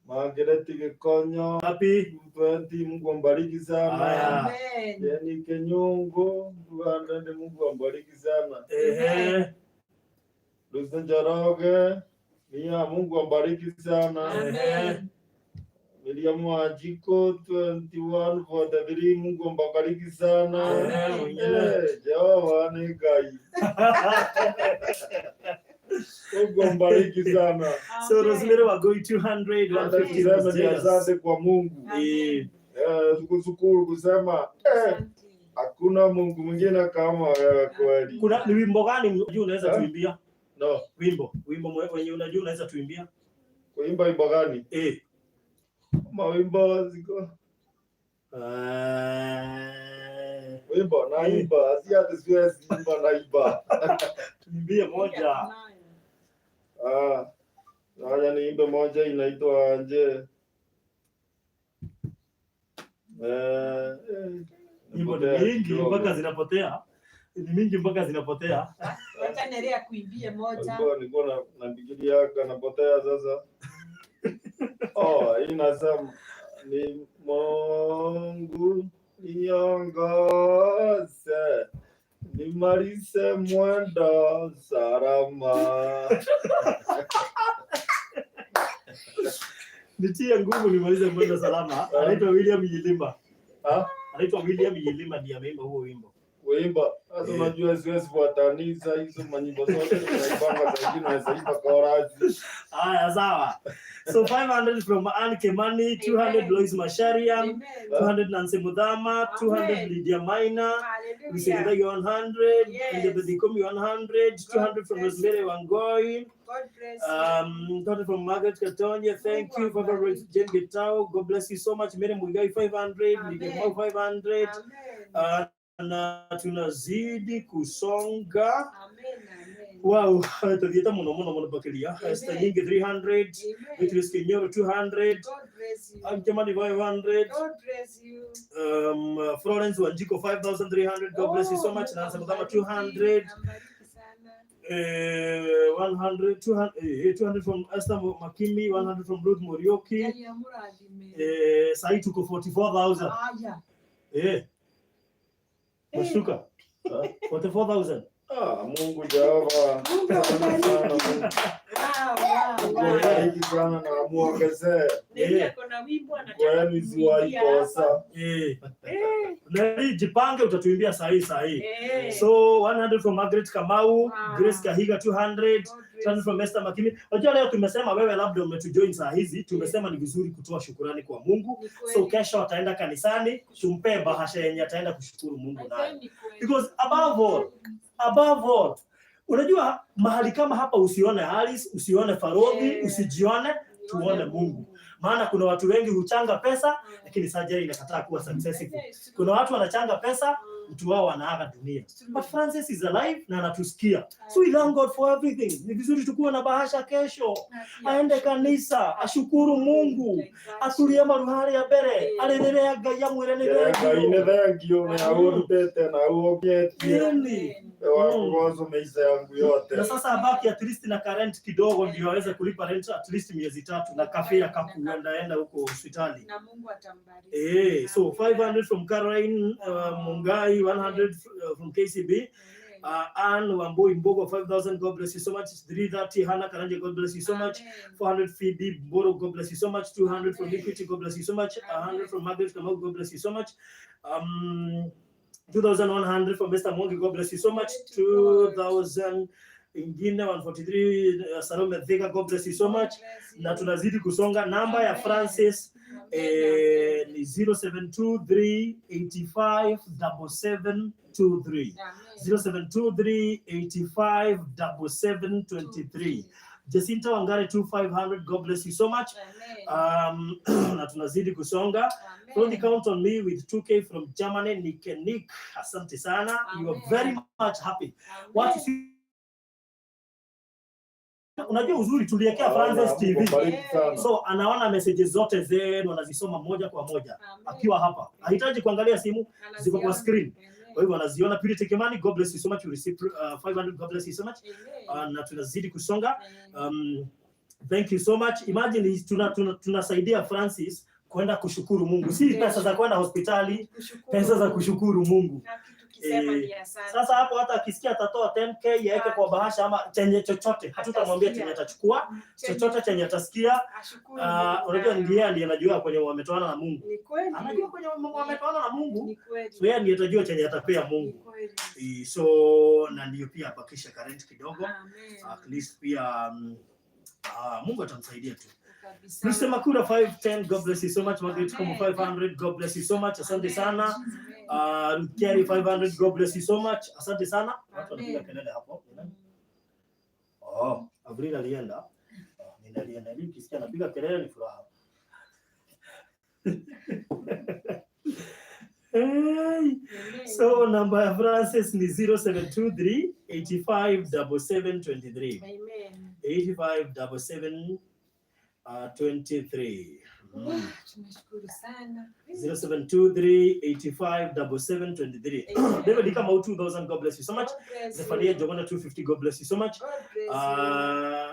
[SPEAKER 4] Margaret Gikonyo.
[SPEAKER 1] Ngapi?
[SPEAKER 4] 20, Mungu ambariki sana.
[SPEAKER 1] Aya.
[SPEAKER 2] Amen.
[SPEAKER 4] Yani Kenyongo, 200, Mungu ambariki sana. Lucy Njoroge, Mungu ambariki sana.
[SPEAKER 2] Amen.
[SPEAKER 4] Miriam Wajiko 21 for the 3, Mungu ambariki sana. Jehova ni Ngai. Mungu ambariki sana.
[SPEAKER 1] So Rosemary wa going 200, 150.
[SPEAKER 4] Asante kwa Mungu. Tukushukuru kusema hakuna Mungu mwingine kama wewe kweli.
[SPEAKER 1] Kuna ni wimbo gani unajua unaweza tuimbia?
[SPEAKER 4] No.
[SPEAKER 1] Wimbo wenye unajua unaweza tuimbia?
[SPEAKER 4] Kuimba wimbo gani? Mawimbo ziko. Wimbo naimba, si ati siwezi imba naimba.
[SPEAKER 1] Tuimbie moja.
[SPEAKER 4] Haya niimbe moja inaitwa nje.
[SPEAKER 1] Nyimbo ni mingi mpaka zinapotea. Ni mingi mpaka zinapotea.
[SPEAKER 2] Wacha niendelee kuimbia moja.
[SPEAKER 4] Nilikuwa nafikiria kanapotea sasa. Inasema ni Mungu niongoze, nimalize mwendo salama.
[SPEAKER 1] Nitie nguvu nimalize mwendo salama. Anaitwa William Yilima. Anaitwa William Yilima ndiye ameimba huo wimbo.
[SPEAKER 4] Wimba. Sasa unajua siwezi kuwatanisha hizo manyimbo zote tunaipanga zingine unaweza chorus.
[SPEAKER 1] Sawa. So 500 from Anne Kemani, 200 Lois Masharian, 200 Nancy Mudama, 200 Lydia Maina, Lucinda 100, Ndebedikomi 100, 200 from Rosemary Wangoi,
[SPEAKER 2] God bless you.
[SPEAKER 1] 200 from Margaret Katonya, thank you. Favorite Jen Getao, God bless you so much. Mary Mugai 500, Lydia 500. Na tunazidi kusonga. Wow, tulieta muno bakelia. Esther Nyingi 300, Beatrice Kenyoro 200.
[SPEAKER 2] God bless you.
[SPEAKER 1] Amkemani 500.
[SPEAKER 2] God bless you.
[SPEAKER 1] Florence Wanjiko 5,300. God bless you so much. Nancy Mudama 200. 100, 200 from Esther Makimi, 100 from Ruth Morioki. Sai tuko 44,000. Mashuka. 44,000.
[SPEAKER 4] Mungu Jehova. Mungu sana na muongezee.
[SPEAKER 2] Kuna wimbo anataka
[SPEAKER 4] kuimbia.
[SPEAKER 1] Nani jipange utatuimbia sahi. So 100 from Margaret Kamau, Grace Kahiga 200, 200 from Esther Makimi. Unajua leo tumesema wewe labda umetujoin saa hizi, tumesema ni vizuri kutoa shukrani kwa Mungu. So kesho ataenda kanisani, tumpe bahasha yenye ataenda kushukuru Mungu nayo. Because above all, unajua mahali kama hapa usione Alice, usione Farogi, usijione, tuone Mungu. Maana kuna watu wengi huchanga pesa lakini surgery inakataa kuwa successful. Kuna watu wanachanga pesa, mtu wao anaaga dunia. But Francis is alive na anatusikia. So we thank God for everything. Ni vizuri tukue na bahasha kesho. Aende kanisa, ashukuru Mungu. Atulie maruhari ya bere. Alelelea Ngai amwire ni
[SPEAKER 4] Ngai ne thengio na urutete na uogieti. Wakugozo maisha yangu yote.
[SPEAKER 1] Na sasa abaki at least na current kidogo ndio aweze kulipa rent at least miezi 3 na kafia kakuenda huko hospitali.
[SPEAKER 2] Na Mungu atambariki.
[SPEAKER 1] So 500 from Caroline Mungai, 100 from KCB. Anne Wamboi Mbogo, 5,000, God bless you so much. 330 Hannah Karanje, God bless you so much. 400 Phoebe Boro, God bless you so much. 200 from Equity, God bless you so much. 100 from Margaret Kamau, God bless you so much. 2,100 from Mr. Mongi, God bless you so much. 2,000 ingine 143 Salome Thika, God bless you so much. Na tunazidi kusonga. Namba ya Francis ni 0723857723. 0723857723. Jacinta Wangare 2500, God bless you so much. Na tunazidi kusonga. Don't count on me with 2K from Germany. Nick, asante sana. You are very much happy. What is unajua uzuri tuliwekea Francis TV. So anaona messages zote zenu anazisoma moja kwa moja akiwa hapa. Hahitaji kuangalia simu, ziko kwa screen. Kwa hivyo anaziona. Purity Kimani, God bless you so much. You received 500, God bless you so much. Na tunazidi kusonga. Thank you so much. Imagine tunasaidia Francis kwenda kushukuru Mungu. Si pesa za kwenda hospitali, pesa za kushukuru Mungu. Sasa hapo hata akisikia atatoa 10k yaweke kwa bahasha ama chenye chochote, hatutamwambia chenye atachukua, chochote chenye atasikia. Unajua ndiye anajua kwenye wametoana na Mungu. Anajua kwenye wametoana na Mungu. So yeye ndiye atajua chenye atapea Mungu. So na ndio pia apakisha current kidogo. At least pia Mungu atamsaidia tu. Mr. Makura 510, God bless you so much. Margaret Komo 500, God bless you so much. Asante sana. Kerry 500, God bless you so much. Asante sana. Watu wanapiga kelele hapo. Avril alienda. Ninaenda hivi kisikia anapiga kelele ni furaha. So number ya Francis ni 0723857723. Amen. 857723.
[SPEAKER 2] Tunashukuru sana.
[SPEAKER 1] 0723857723. David kama 2000, God bless you so much. Zefania Jogona 250, God bless you so much.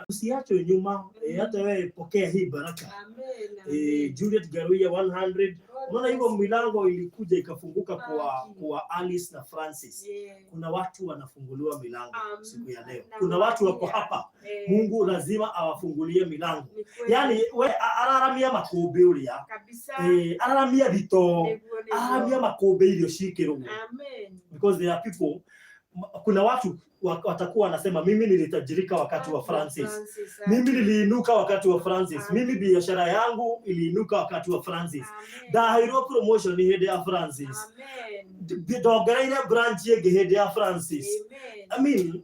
[SPEAKER 1] Usiache nyuma, hata wewe pokea hii baraka. Amen. Juliet Garuya 100. Unaona hivyo milango ilikuja ikafunguka kwa Alice na Francis. Kuna watu wanafunguliwa milango siku ya leo. Kuna watu wako hapa. Mungu lazima awafungulie milango. Yaani we araramia makombe ulia. Kabisa. Araramia bito. Araramia makombe ilio shikero. Amen. Because there are people, kuna watu watakuwa wanasema mimi nilitajirika wakati wa Francis. Mimi niliinuka wakati wa Francis. Mimi biashara yangu iliinuka wakati wa Francis. Dahiro promotion ni hede ya Francis. Dogaine branch ye hede ya Francis. I mean,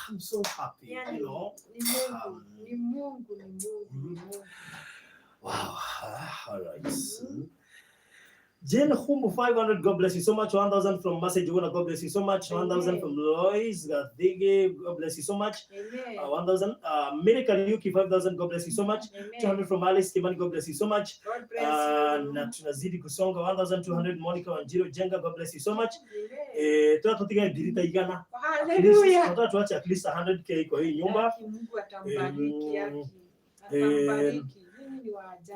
[SPEAKER 1] I'm so happy, you know.
[SPEAKER 2] Ni Mungu.
[SPEAKER 1] Wow. All right. Jane Humbo 500, God bless you so much. 1,000 from Message, God bless you so much. 1,000 from Lois Gathige, God bless you so much. 1,000 Miracle Yuki 5,000, God bless you so much. 200 from Alice Kimani, God bless you so much. Na tunazidi kusonga. 1,200 Monica Wanjiro Jenga, God bless you so much. Tunatotiga dirita igana. Hallelujah. Tunataka tuache at least 100k kwa hii nyumba.
[SPEAKER 2] Mungu atambariki yake. Atambariki.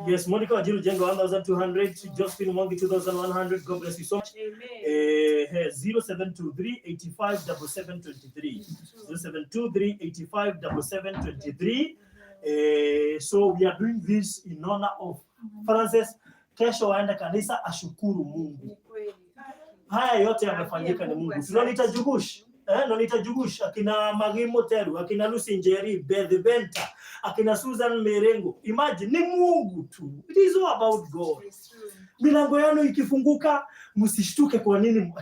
[SPEAKER 1] Yes, Monica Wajiru Jenga 1,200, Josephine Mwangi 2,100, God bless you so much. 0723857723. 0723857723. So we are doing this in honor of Francis. Kesho waende kanisa ashukuru Mungu. Haya yote yamefanyika ni Mungu. Tunalita Jugush. Nonita Jugush, akina Magimo Teru, akina Lucy Njeri, Beth Benta, akina Susan Merengo. Imagine, ni Mungu tu. It is all about God. Milango yenu ikifunguka, msishtuke kwa nini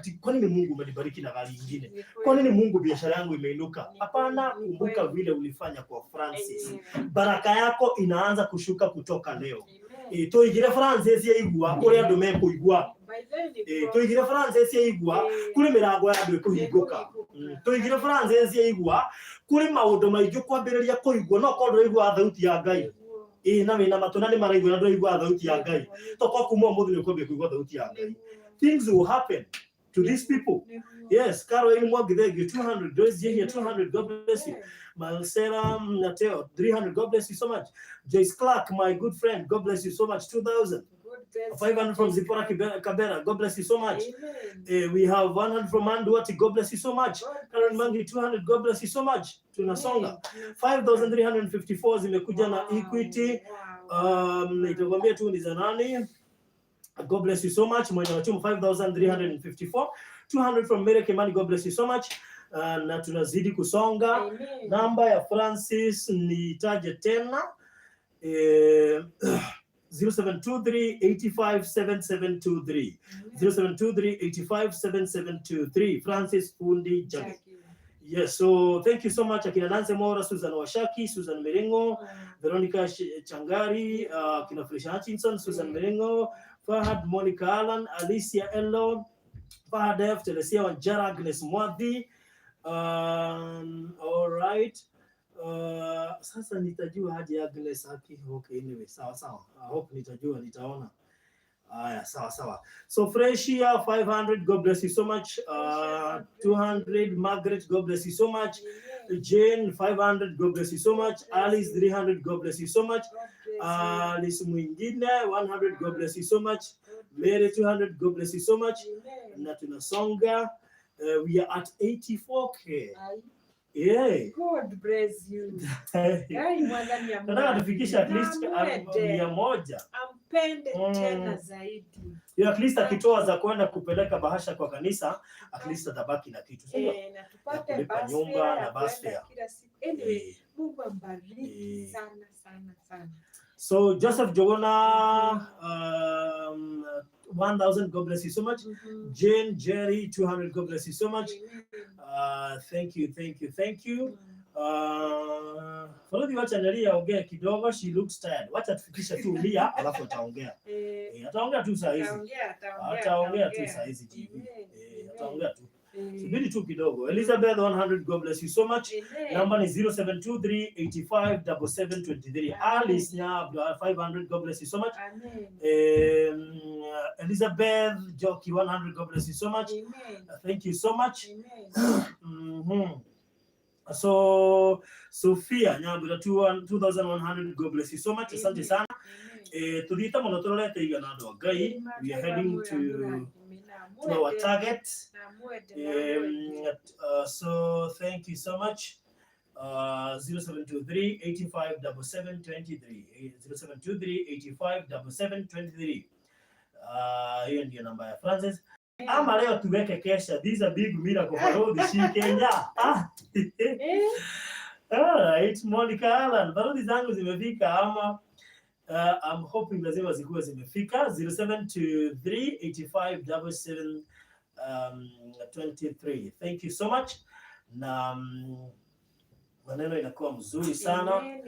[SPEAKER 1] Mungu umenibariki na gari nyingine. Kwa nini Mungu biashara yangu imeinuka? Hapana, kumbuka vile ulifanya kwa Francis. Baraka yako inaanza kushuka kutoka leo. Toigire Francis yaigua kuri andu mekuigua. Toigire Francis yaigua kuri mirango ya andu ikuhinguka. Toigire Francis yaigua kuri maundu maingi kwambiriria kuigua no ko ndiraigua thauti ya Ngai. Na wina matuna ni maraigua na ndiraigua thauti ya Ngai. Toko kuma muthu ni kwambia kuigua thauti ya Ngai. Things will happen. to these people. Yes, Caroline Mwagidegi, 200. Joyce Jehia, 200. God bless you. Malsera Nateo, 300. God bless you so much. Joyce Clark, my good friend, God bless you so much. 2,000. 500 from Zipora Kabera, God bless you so much. We have 100 from Anduati, God bless you so much. Karen Mangi, 200, God bless you so much. Tunasonga. 5,354 zimekuja na Equity. Nitakwambia tu ni za nani. God bless you so much. Mwenye wachumu 5,354. 200 from Mary Kimani, God bless you so much. Na tunazidi kusonga.
[SPEAKER 2] Amen.
[SPEAKER 1] Namba ya Francis nitaje tena. 0723-857723. 0723-857723. Francis Fundi Jackie. Yes, so thank you so much. Akina Nancy Mora, Susan Washaki, Susan Merengo, Veronica Changari, Akina Felicia Hutchinson, Susan Merengo, Fahad Monica Allen, Alicia Ello, Fahad F, Telesia Wanjara, Agnes Mwadhi. All right. Sasa nitajua haje Agnes haki. Okay, anyway, sawa. I hope nitajua, nitaona. Sawa. So Freshia 500, God bless you so much. 200, Margaret, God bless you so much. Jane 500, God bless you so much. Alice 300, God bless you so much. Alice mwingine 100, God bless you so much. Mary 200, God bless you so much. Na tunasonga. We are at 84k. Yeah.
[SPEAKER 2] God bless you.
[SPEAKER 1] Nataka tufikisha at least 100.
[SPEAKER 2] Ampende tena zaidi.
[SPEAKER 1] At least akitoa za kwenda kupeleka bahasha kwa kanisa, at least atabaki na kitu.
[SPEAKER 2] Na tupate
[SPEAKER 1] nyumba na bus fare
[SPEAKER 2] kila siku. Anyway, Mungu ambariki sana.
[SPEAKER 1] So Joseph Jogona 1,000, God bless you so much. Jane Jerry 200, God bless you so much. Thank you. Follow wacha Nelia ongea kidogo, she looks tired. Wacha tufikisha tu Lia alafu ataongea. Ataongea tu saa hizi. Ataongea tu saa hizi TV. Ataongea tu. Subiri tu kidogo. Elizabeth 100, God bless you so much. Number ni 0723-857723. Alice Nyabla 500, God bless you so much. Elizabeth Joki 100, God bless you so much. Thank you so much. So Sophia Nyabla 2,100, God bless you so much. Asante sana. Tudita monotorete igana ndo gai. We are heading to our target. So thank you so much. 0723-857723. 0723-857723. Hiyo ndio namba ya Francis. Ama leo tuweke kesha. These are big miracle for all the she Kenya. Alright, Monica Allen. Barudi zangu zimefika ama I'm hoping lazima zikuwe zimefika. 0723-857723. Thank you so much. Na maneno inakuwa mzuri sana.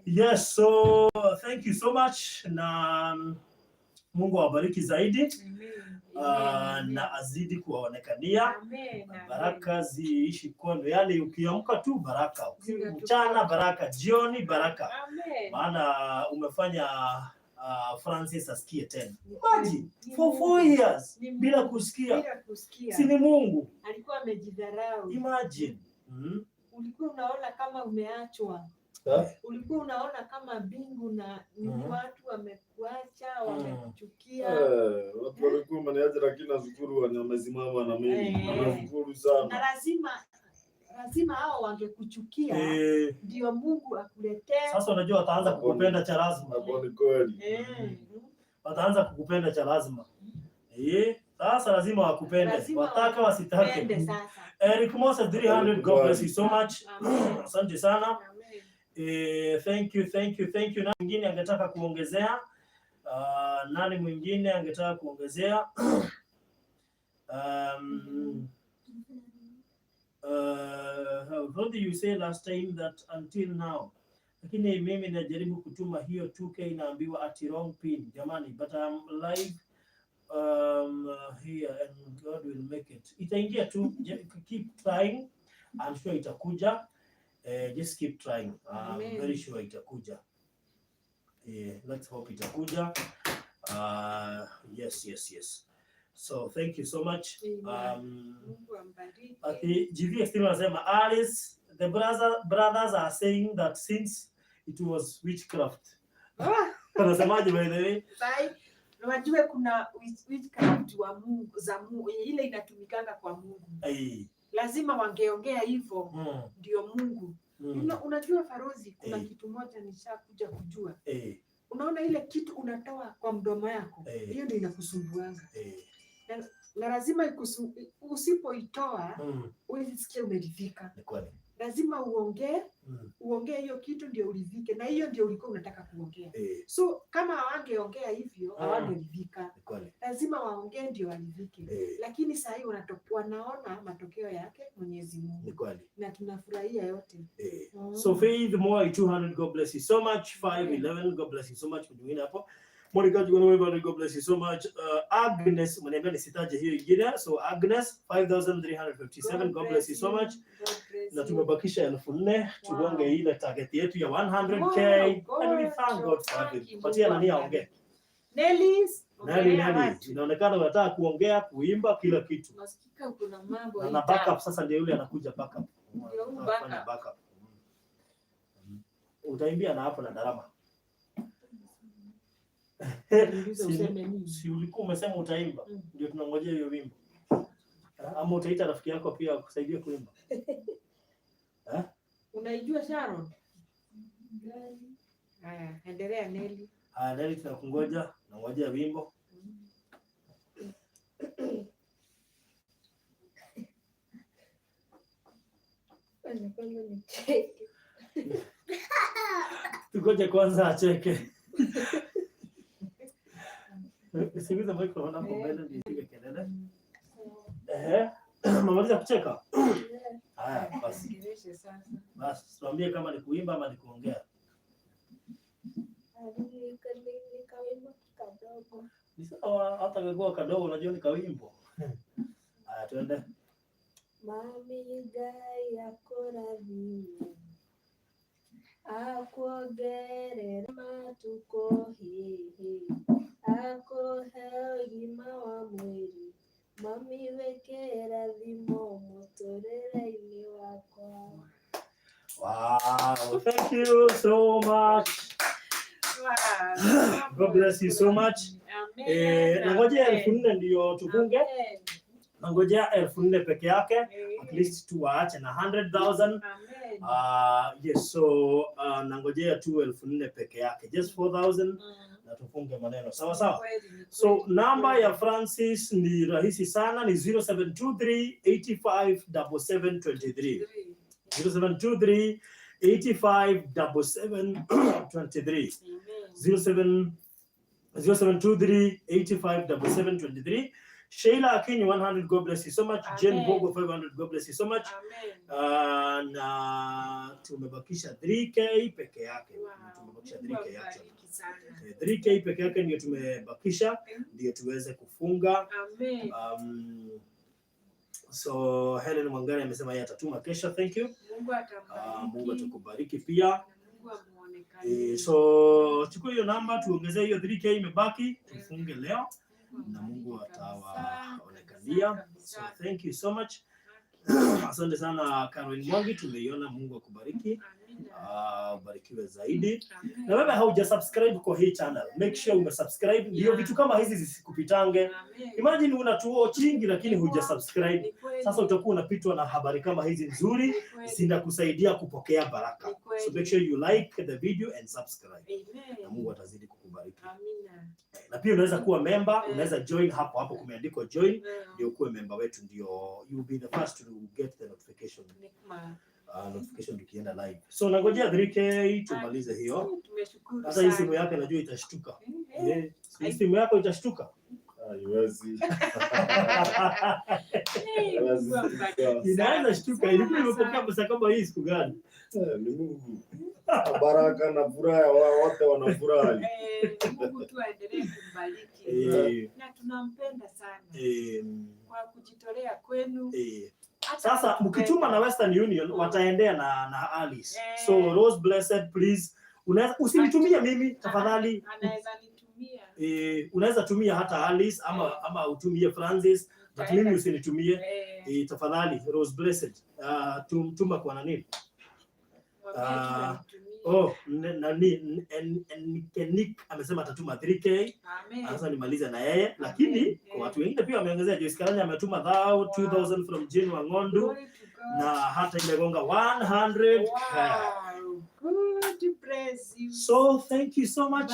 [SPEAKER 1] Yes, so thank you so much. Na Mungu awabariki zaidi. Na azidi kuwaonekania. Baraka ziishi kwenu. Yani ukiamka tu baraka. Mchana baraka, jioni baraka. Maana umefanya Francis asikie tena. Imagine for 4 years bila kusikia. Si ni Mungu.
[SPEAKER 2] Alikuwa amejidharau.
[SPEAKER 1] Imagine.
[SPEAKER 2] Ulikuwa unaona kama umeachwa. Ulikuwa unaona kama bingu na watu wamekuacha, wamekuchukia.
[SPEAKER 4] Watu walikuwa wameniacha lakini nashukuru wamesimama na mimi. Nashukuru sana.
[SPEAKER 2] Na lazima hao wangekuchukia ndio Mungu akuletee.
[SPEAKER 1] Sasa unajua wataanza kukupenda cha lazima.
[SPEAKER 4] Ni kweli.
[SPEAKER 1] Wataanza kukupenda cha lazima. Sasa lazima wakupende. Wataka wasitake. Eric Mosa 300, God bless you so much. Asante sana. Thank you. Na mwingine angetaka kuongezea? Nani mwingine angetaka kuongezea? How do you say last time that until now? Lakini mimi najaribu kutuma hiyo 2K naambiwa at wrong pin. Jamani, but I'm live here and God will make it. Itaingia tu, keep trying. I'm sure itakuja. Just keep trying. I'm very sure itakuja. Let's hope itakuja. Yes. So thank you so much.
[SPEAKER 2] Mungu ambariki.
[SPEAKER 1] Ati GV still anasema Alice, the brothers are saying that since it was witchcraft. Anasemaje by the way?
[SPEAKER 2] Sai, unajua kuna witchcraft wa Mungu za Mungu ile inatumikanga kwa Mungu. Lazima wangeongea hivyo ndio Mungu. Unajua Farozi, kuna kitu moja nishakuja kujua. Unaona ile kitu unatoa kwa mdomo yako, hiyo ndio inakusumbuanga. Na lazima usipoitoa usisikie umeridhika. Lazima uongee hiyo kitu ndio uridhike, na hiyo ndio ulikuwa unataka kuongea. So kama hawangeongea hivyo hawangeridhika. Lazima waongee ndio waridhike. Lakini sasa hivi wanaona matokeo yake Mwenyezi Mungu. Na tunafurahia yote.
[SPEAKER 1] So Faith Moi 200, God bless you so much. 511, God bless you so much for doing hapo. Monica, God bless you so much. Agnes, mwenye nisitaje hiyo ingine. So Agnes 5357, God bless you so much. Na tumebakisha 4,000 tugonge ile target yetu ya 100k. And we thank God for it. Patia nani aongee?
[SPEAKER 2] Nelly,
[SPEAKER 1] inaonekana unataka kuongea, kuimba kila kitu.
[SPEAKER 2] Nasikika kuna mambo
[SPEAKER 1] na backup sasa ndio yule anakuja backup.
[SPEAKER 2] Ndio backup.
[SPEAKER 1] Utaimbia na hapo na darama. Si ulikuwa umesema utaimba? Ndio tunangojea hiyo wimbo. Ama utaita rafiki yako pia kusaidia kuimba?
[SPEAKER 2] Unaijua Sharon? Haya, endelea Nelly.
[SPEAKER 1] Nelly tunakungoja, nangojea wimbo. Tugoje kwanza acheke. Sikiliza microphone hapo mbele ndio ipige kelele. Mamaliza kucheka? Haya basi. Basi tuambie kama ni kuimba ama ni kuongea. Ni sawa, hata kagua kadogo unajua ni kawimbo. Haya tuende.
[SPEAKER 3] Mami gai yakorathi akuongerere matuko hihi akuhe ũgima wa mwĩrĩ mami wekera thimo mũtũrĩre-inĩ wakwa.
[SPEAKER 1] Wow, thank you so much.
[SPEAKER 2] Wow.
[SPEAKER 1] God bless you so much. Nangojea 4,000 ndio tufunge. Nangojea 4,000 peke yake. At least tuwaache na 100,000. Yes, so nangojea tu 4,000 peke yake. Just 4,000 na tufunge maneno. Sawa sawa. So namba ya Francis ni rahisi sana, ni 0723 85 7723. 0723 85 7723. 0723 85 7723. Sheila Akinyi 100, God bless you so much. Jen Bogo 500, God bless you so much. Na tumebakisha 3k peke yake. Tumebakisha 3k yake. 3k peke yake ndio tumebakisha ndio tuweze kufunga. So Helen Mwangari amesema yeye atatuma kesho. Thank you. Mungu atakubariki pia. So chukua hiyo namba tuongezee hiyo 3k imebaki tufunge leo na Mungu atawaonekania. So thank you so much. Asante sana Caroline Mwangi, tumeiona. Mungu akubariki. Ubarikiwe zaidi. Na wewe haujasubscribe kwa hii channel, make sure umesubscribe ndio vitu kama hizi zisikupitange. Imagine unatuwatching lakini hujasubscribe. Sasa utakuwa unapitwa na habari kama hizi nzuri zinakusaidia kupokea baraka. So make sure you like the video and subscribe. Na Mungu atazidi kukubariki. Na pia unaweza kuwa member, unaweza join hapo kumeandikwa join, ndio kuwe member wetu, ndio you will be the first to get the notification. Notification tukienda live. So nangojea 3k tumalize hiyo. Sasa hii simu yake najua itashtuka. Simu yako itashtuka.
[SPEAKER 4] Haiwezi.
[SPEAKER 1] Inaanza shtuka, ilikuwa imepokea pesa kama hii siku gani?
[SPEAKER 4] Ni Mungu. Baraka na furaha wote wanafurahi.
[SPEAKER 2] Mungu tu aendelee kumbariki. Na tunampenda sana. Kwa kujitolea kwenu.
[SPEAKER 1] Sasa mkituma na Western Union wataendea na Alice. So Rose Blessed, please usinitumie mimi tafadhali.
[SPEAKER 2] Anaweza nitumia.
[SPEAKER 1] unaweza tumia hata Alice ama utumie Francis, but mimi usinitumie tafadhali. Rose Blessed tuma kwa nani? Nick amesema atatuma 3K. Sasa nimaliza na yeye, lakini kwa watu wengine pia wameongezea. Joyce Karanya ametuma 2000 from Jane Wangondu na hata imegonga 100.
[SPEAKER 2] Good, praise you.
[SPEAKER 1] So thank you so much.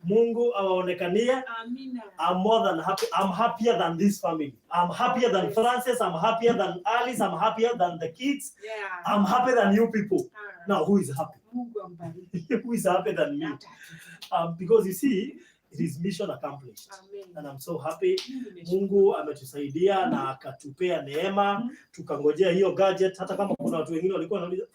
[SPEAKER 1] Mungu awaonekanie.
[SPEAKER 2] Amina.
[SPEAKER 1] I'm more than happy. I'm happier than this family. I'm happier than Francis. I'm happier than Alice. I'm happier than the kids.
[SPEAKER 2] Yeah.
[SPEAKER 1] I'm happier than you people. Now, who is happy?
[SPEAKER 2] Mungu ambariki.
[SPEAKER 1] Who is happier than me? Because you see, it is mission accomplished.
[SPEAKER 2] Amen.
[SPEAKER 1] And I'm so happy. Mungu ametusaidia na akatupea neema, tukangojea hiyo gadget. Hata kama kuna watu wengine walikuwa wanauliza,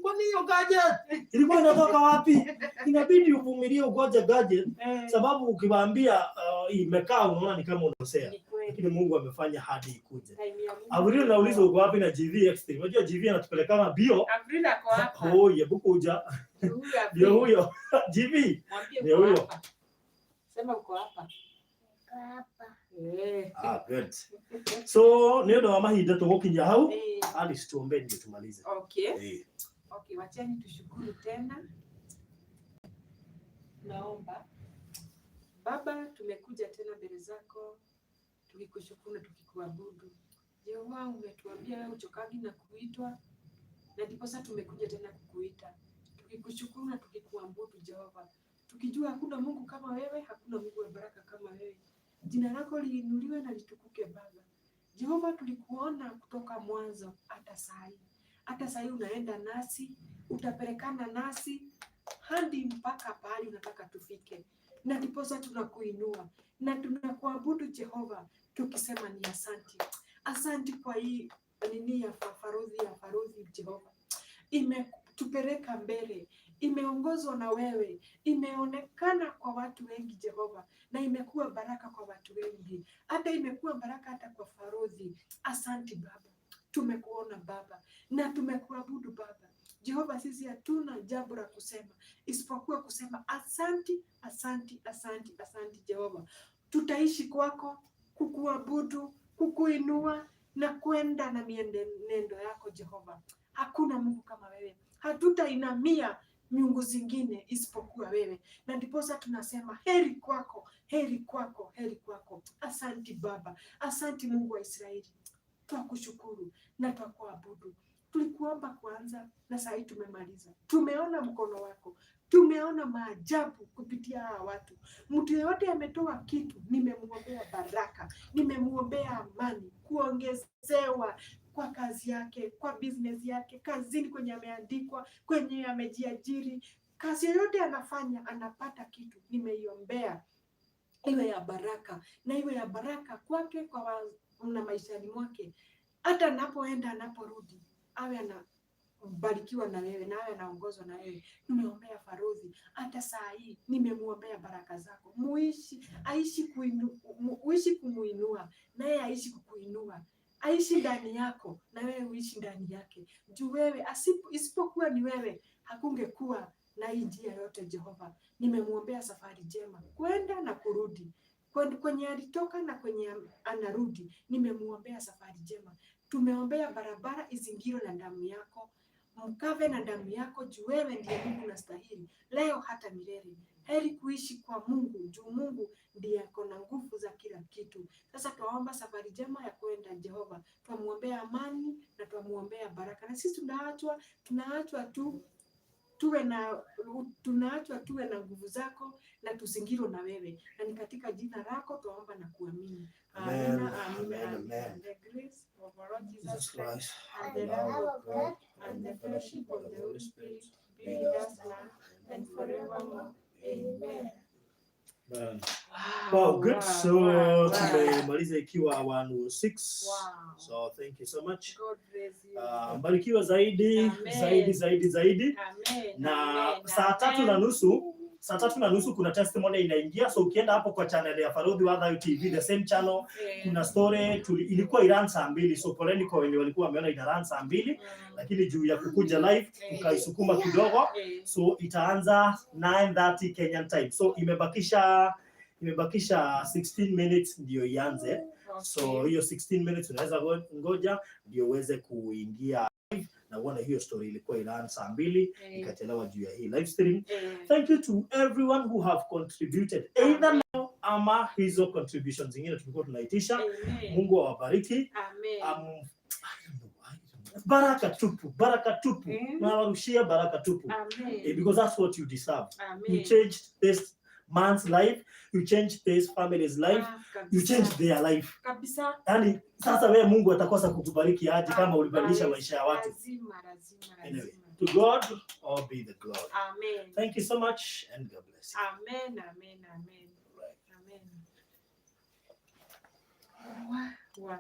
[SPEAKER 1] kwani hiyo gadget ilikuwa inatoka wapi? Inabidi uvumilie ugoje gadget, sababu ukiwaambia imekaa unaona ni kama unakosea. Lakini Mungu amefanya hadi ikuje. Avril nauliza uko wapi na GV Extreme? Unajua GV anatupelekana bio.
[SPEAKER 2] Avril ako hapa.
[SPEAKER 1] Oh, yebu kuja. Ndio huyo. GV. Ndio huyo.
[SPEAKER 2] Sema uko hapa.
[SPEAKER 3] Hapa.
[SPEAKER 1] Good. So, ndio wa mahinda tugokinya hau. Alice tuombe ndio tumalize.
[SPEAKER 2] Okay. Okay, wacheni tushukuru tena. Naomba Baba, tumekuja tena mbele zako tukikushukuru na tukikuabudu. Jehova, umetuambia wewe uchokagi na kuitwa, na ndipo sasa tumekuja tena kukuita. Tukikushukuru na tukikuabudu Jehova. Tukijua hakuna Mungu kama wewe, hakuna Mungu wa baraka kama wewe. Jina lako liinuliwe na litukuke Baba. Jehova, tulikuona kutoka mwanzo hata saa hii. Hata saa hii unaenda nasi, utapelekana nasi hadi mpaka pahali unataka tufike. Na ndipo sasa tunakuinua na tunakuabudu Jehova, tukisema ni asante. Asante kwa hii nini ya farodhi Jehova. Imetupeleka mbele, imeongozwa na wewe, imeonekana kwa watu wengi Jehova, na imekuwa baraka kwa watu wengi. Hata imekuwa baraka hata kwa farodhi. Asante Baba. Tumekuona Baba na tumekuabudu Baba. Jehova, sisi hatuna jambo la kusema isipokuwa kusema asante, asante, asante, asante Jehova. Tutaishi kwako, kukuabudu, kukuinua na kwenda na mienendo yako Jehova. Hakuna Mungu kama wewe. Hatutainamia miungu zingine isipokuwa wewe. Na ndipo sasa tunasema heri kwako, heri kwako, heri kwako. Asante Baba. Asante Mungu wa Israeli. Twakushukuru na twakuabudu. Tulikuomba kwanza na sasa tumemaliza. Tumeona mkono wako. Tumeona maajabu kupitia hawa watu. Mtu yeyote ametoa kitu, nimemuombea baraka, nimemuombea amani, kuongezewa kwa kazi yake, kwa business yake, kazini kwenye ameandikwa, kwenye amejiajiri. Kazi yoyote anafanya, anapata kitu. Nimeiombea iwe ya baraka, na iwe ya baraka kwake, kwa na maishani mwake. Hata anapoenda, anaporudi, awe anabarikiwa na wewe, na awe anaongozwa na wewe. Nimeombea farodhi, hata saa hii nimemuombea baraka zako. Uishi kumuinua, naye aishi kukuinua. Aishi ndani yako, na wewe uishi ndani yake. Juu wewe, isipokuwa ni wewe, hakungekuwa na hii njia yote Jehova. Nimemuombea safari njema, kwenda na kurudi. Kwenye alitoka na kwenye anarudi, nimemuombea safari njema. Tumeombea barabara izingirwe na damu yako, mkave na damu yako, juu wewe ndiye Mungu unastahili, leo hata milele. Heri kuishi kwa Mungu, juu Mungu ndiye ako na nguvu za kila kitu. Sasa tuomba safari njema ya kwenda Jehova. Twamuombea amani na twamuombea baraka. Na sisi tunaachwa tuwe na nguvu zako na tuzingirwe na wewe. Na ni katika jina lako tuomba na kuamini.
[SPEAKER 1] Amen.
[SPEAKER 2] Amen.
[SPEAKER 1] Amen.
[SPEAKER 2] The grace of our Lord Jesus Christ and the love of God and the fellowship of the Holy Spirit be with us now and forevermore. Amen.
[SPEAKER 1] Wow, good. So tumemaliza ikiwa 106.
[SPEAKER 2] Wow.
[SPEAKER 1] So thank you so much.
[SPEAKER 2] God bless you.
[SPEAKER 1] Mbarikiwa zaidi.
[SPEAKER 2] Amen.
[SPEAKER 1] Zaidi.
[SPEAKER 2] Amen.
[SPEAKER 1] Na
[SPEAKER 2] Amen.
[SPEAKER 1] saa 3:30 kuna testimony inaingia. So ukienda hapo kwa channel ya Farodhi wa TV, the same channel, kuna story ilikuwa iran saa 2. So poleni kwa wenye walikuwa wameona ina saa 2, lakini juu ya kukuja live ukaisukuma kidogo. So itaanza 9:30 Kenyan time. So imebakisha imebakisha 16 minutes ndio ianze. So hiyo 16 minutes unaweza ngoja ndio uweze kuingia live na uone hiyo story ilikuwa inaanza saa 2 ikachelewa juu ya hii live stream. Thank you to everyone who have contributed either now ama hizo contributions zingine tulikuwa tunaitisha. Mungu awabariki.
[SPEAKER 2] Amen.
[SPEAKER 1] Baraka tupu nawarushia baraka tupu. Because that's what you deserve. You changed this man's life, you changed this family's life, you changed their life kabisa. Yani sasa wewe Mungu atakosa kukubariki aje kama ulibadilisha maisha ya watu. Anyway, to God all be the glory.
[SPEAKER 2] Amen.
[SPEAKER 1] Thank you so much and God bless you.
[SPEAKER 2] Amen. Wow.